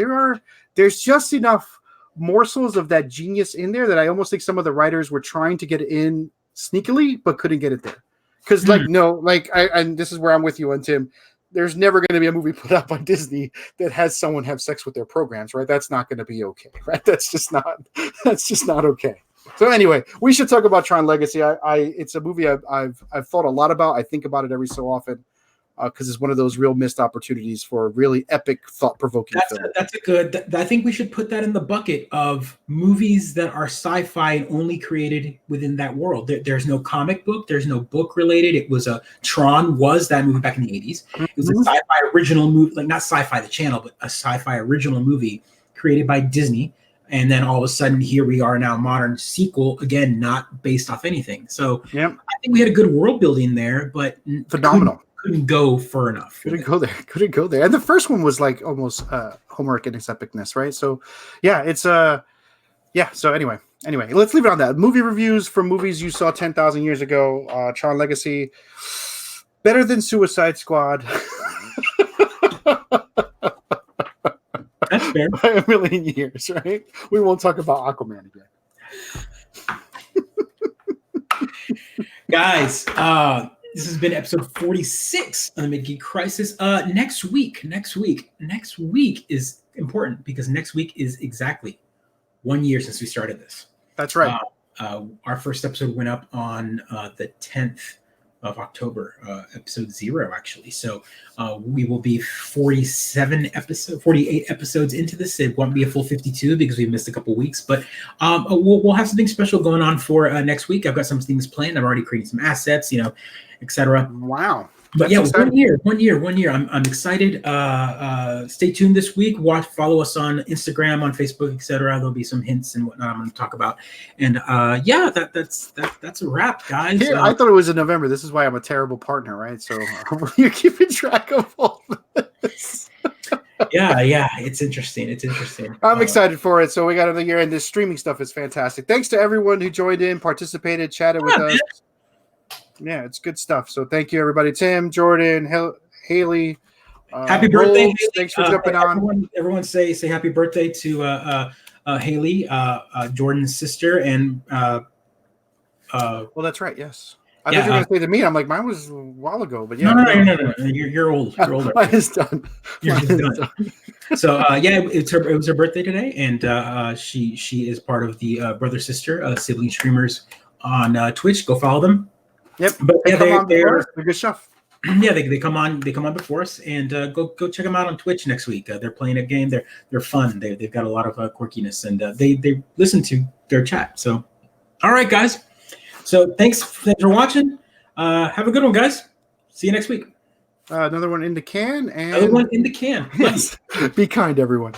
there's just enough morsels of that genius in there that I almost think some of the writers were trying to get in sneakily, but couldn't get it there. Because and this is where I'm with you on Tim. There's never going to be a movie put out by Disney that has someone have sex with their programs, right? That's not going to be okay, right? That's just not okay. So anyway, we should talk about Tron Legacy. It's a movie I've thought a lot about. I think about it every so often because it's one of those real missed opportunities for a really epic, thought-provoking film. That's a good. I think we should put that in the bucket of movies that are sci-fi and only created within that world. There's no comic book. There's no book related. It was Tron was that movie back in the 80s. It was a sci-fi original movie, like not sci-fi the channel, but a sci-fi original movie created by Disney. And then all of a sudden, here we are now, modern sequel, again, not based off anything. So I think we had a good world building there, but phenomenal. Couldn't go far enough. Couldn't go there. And the first one was like almost Hallmark in its epicness, right? So it's so anyway, let's leave it on that. Movie reviews for movies you saw 10,000 years ago. Tron Legacy, better than Suicide Squad. That's fair. By a million years, right? We won't talk about Aquaman again. Guys, this has been episode 46 of the Mid-Geek Crisis. Next week is important because next week is exactly 1 year since we started this. That's right. Our first episode went up on the 10th of October, episode 0, actually. So we will be 48 episodes into this. It won't be a full 52 because we missed a couple weeks, but we'll have something special going on for next week. I've got some things planned. I'm already creating some assets, etc. Wow. But yeah, 1 year. I'm excited. Stay tuned this week. Follow us on Instagram, on Facebook, etc. There'll be some hints and whatnot I'm going to talk about. And that's a wrap, guys. Yeah, I thought it was in November. This is why I'm a terrible partner, right? So you're keeping track of all this. Yeah, it's interesting. I'm excited for it. So we got another year, and this streaming stuff is fantastic. Thanks to everyone who joined in, participated, chatted with us. Man. Yeah, it's good stuff. So thank you, everybody. Tim, Jordan, Haley. Happy birthday, Haley. Thanks for jumping on. Everyone say happy birthday to Haley, Jordan's sister. And well, that's right. Yes. I thought you were going to say to me. I'm like, mine was a while ago. But yeah. No. You're old. You're older. Mine is done. So it was her birthday today, and she is part of the brother sister sibling streamers on Twitch. Go follow them. Yep, but they're good stuff. Yeah, they come on before us, and go check them out on Twitch next week. They're playing a game. They're fun. They've got a lot of quirkiness, and they listen to their chat. So, all right, guys. So thanks for watching. Have a good one, guys. See you next week. Another one in the can. And another one in the can. Yes. Be kind, everyone.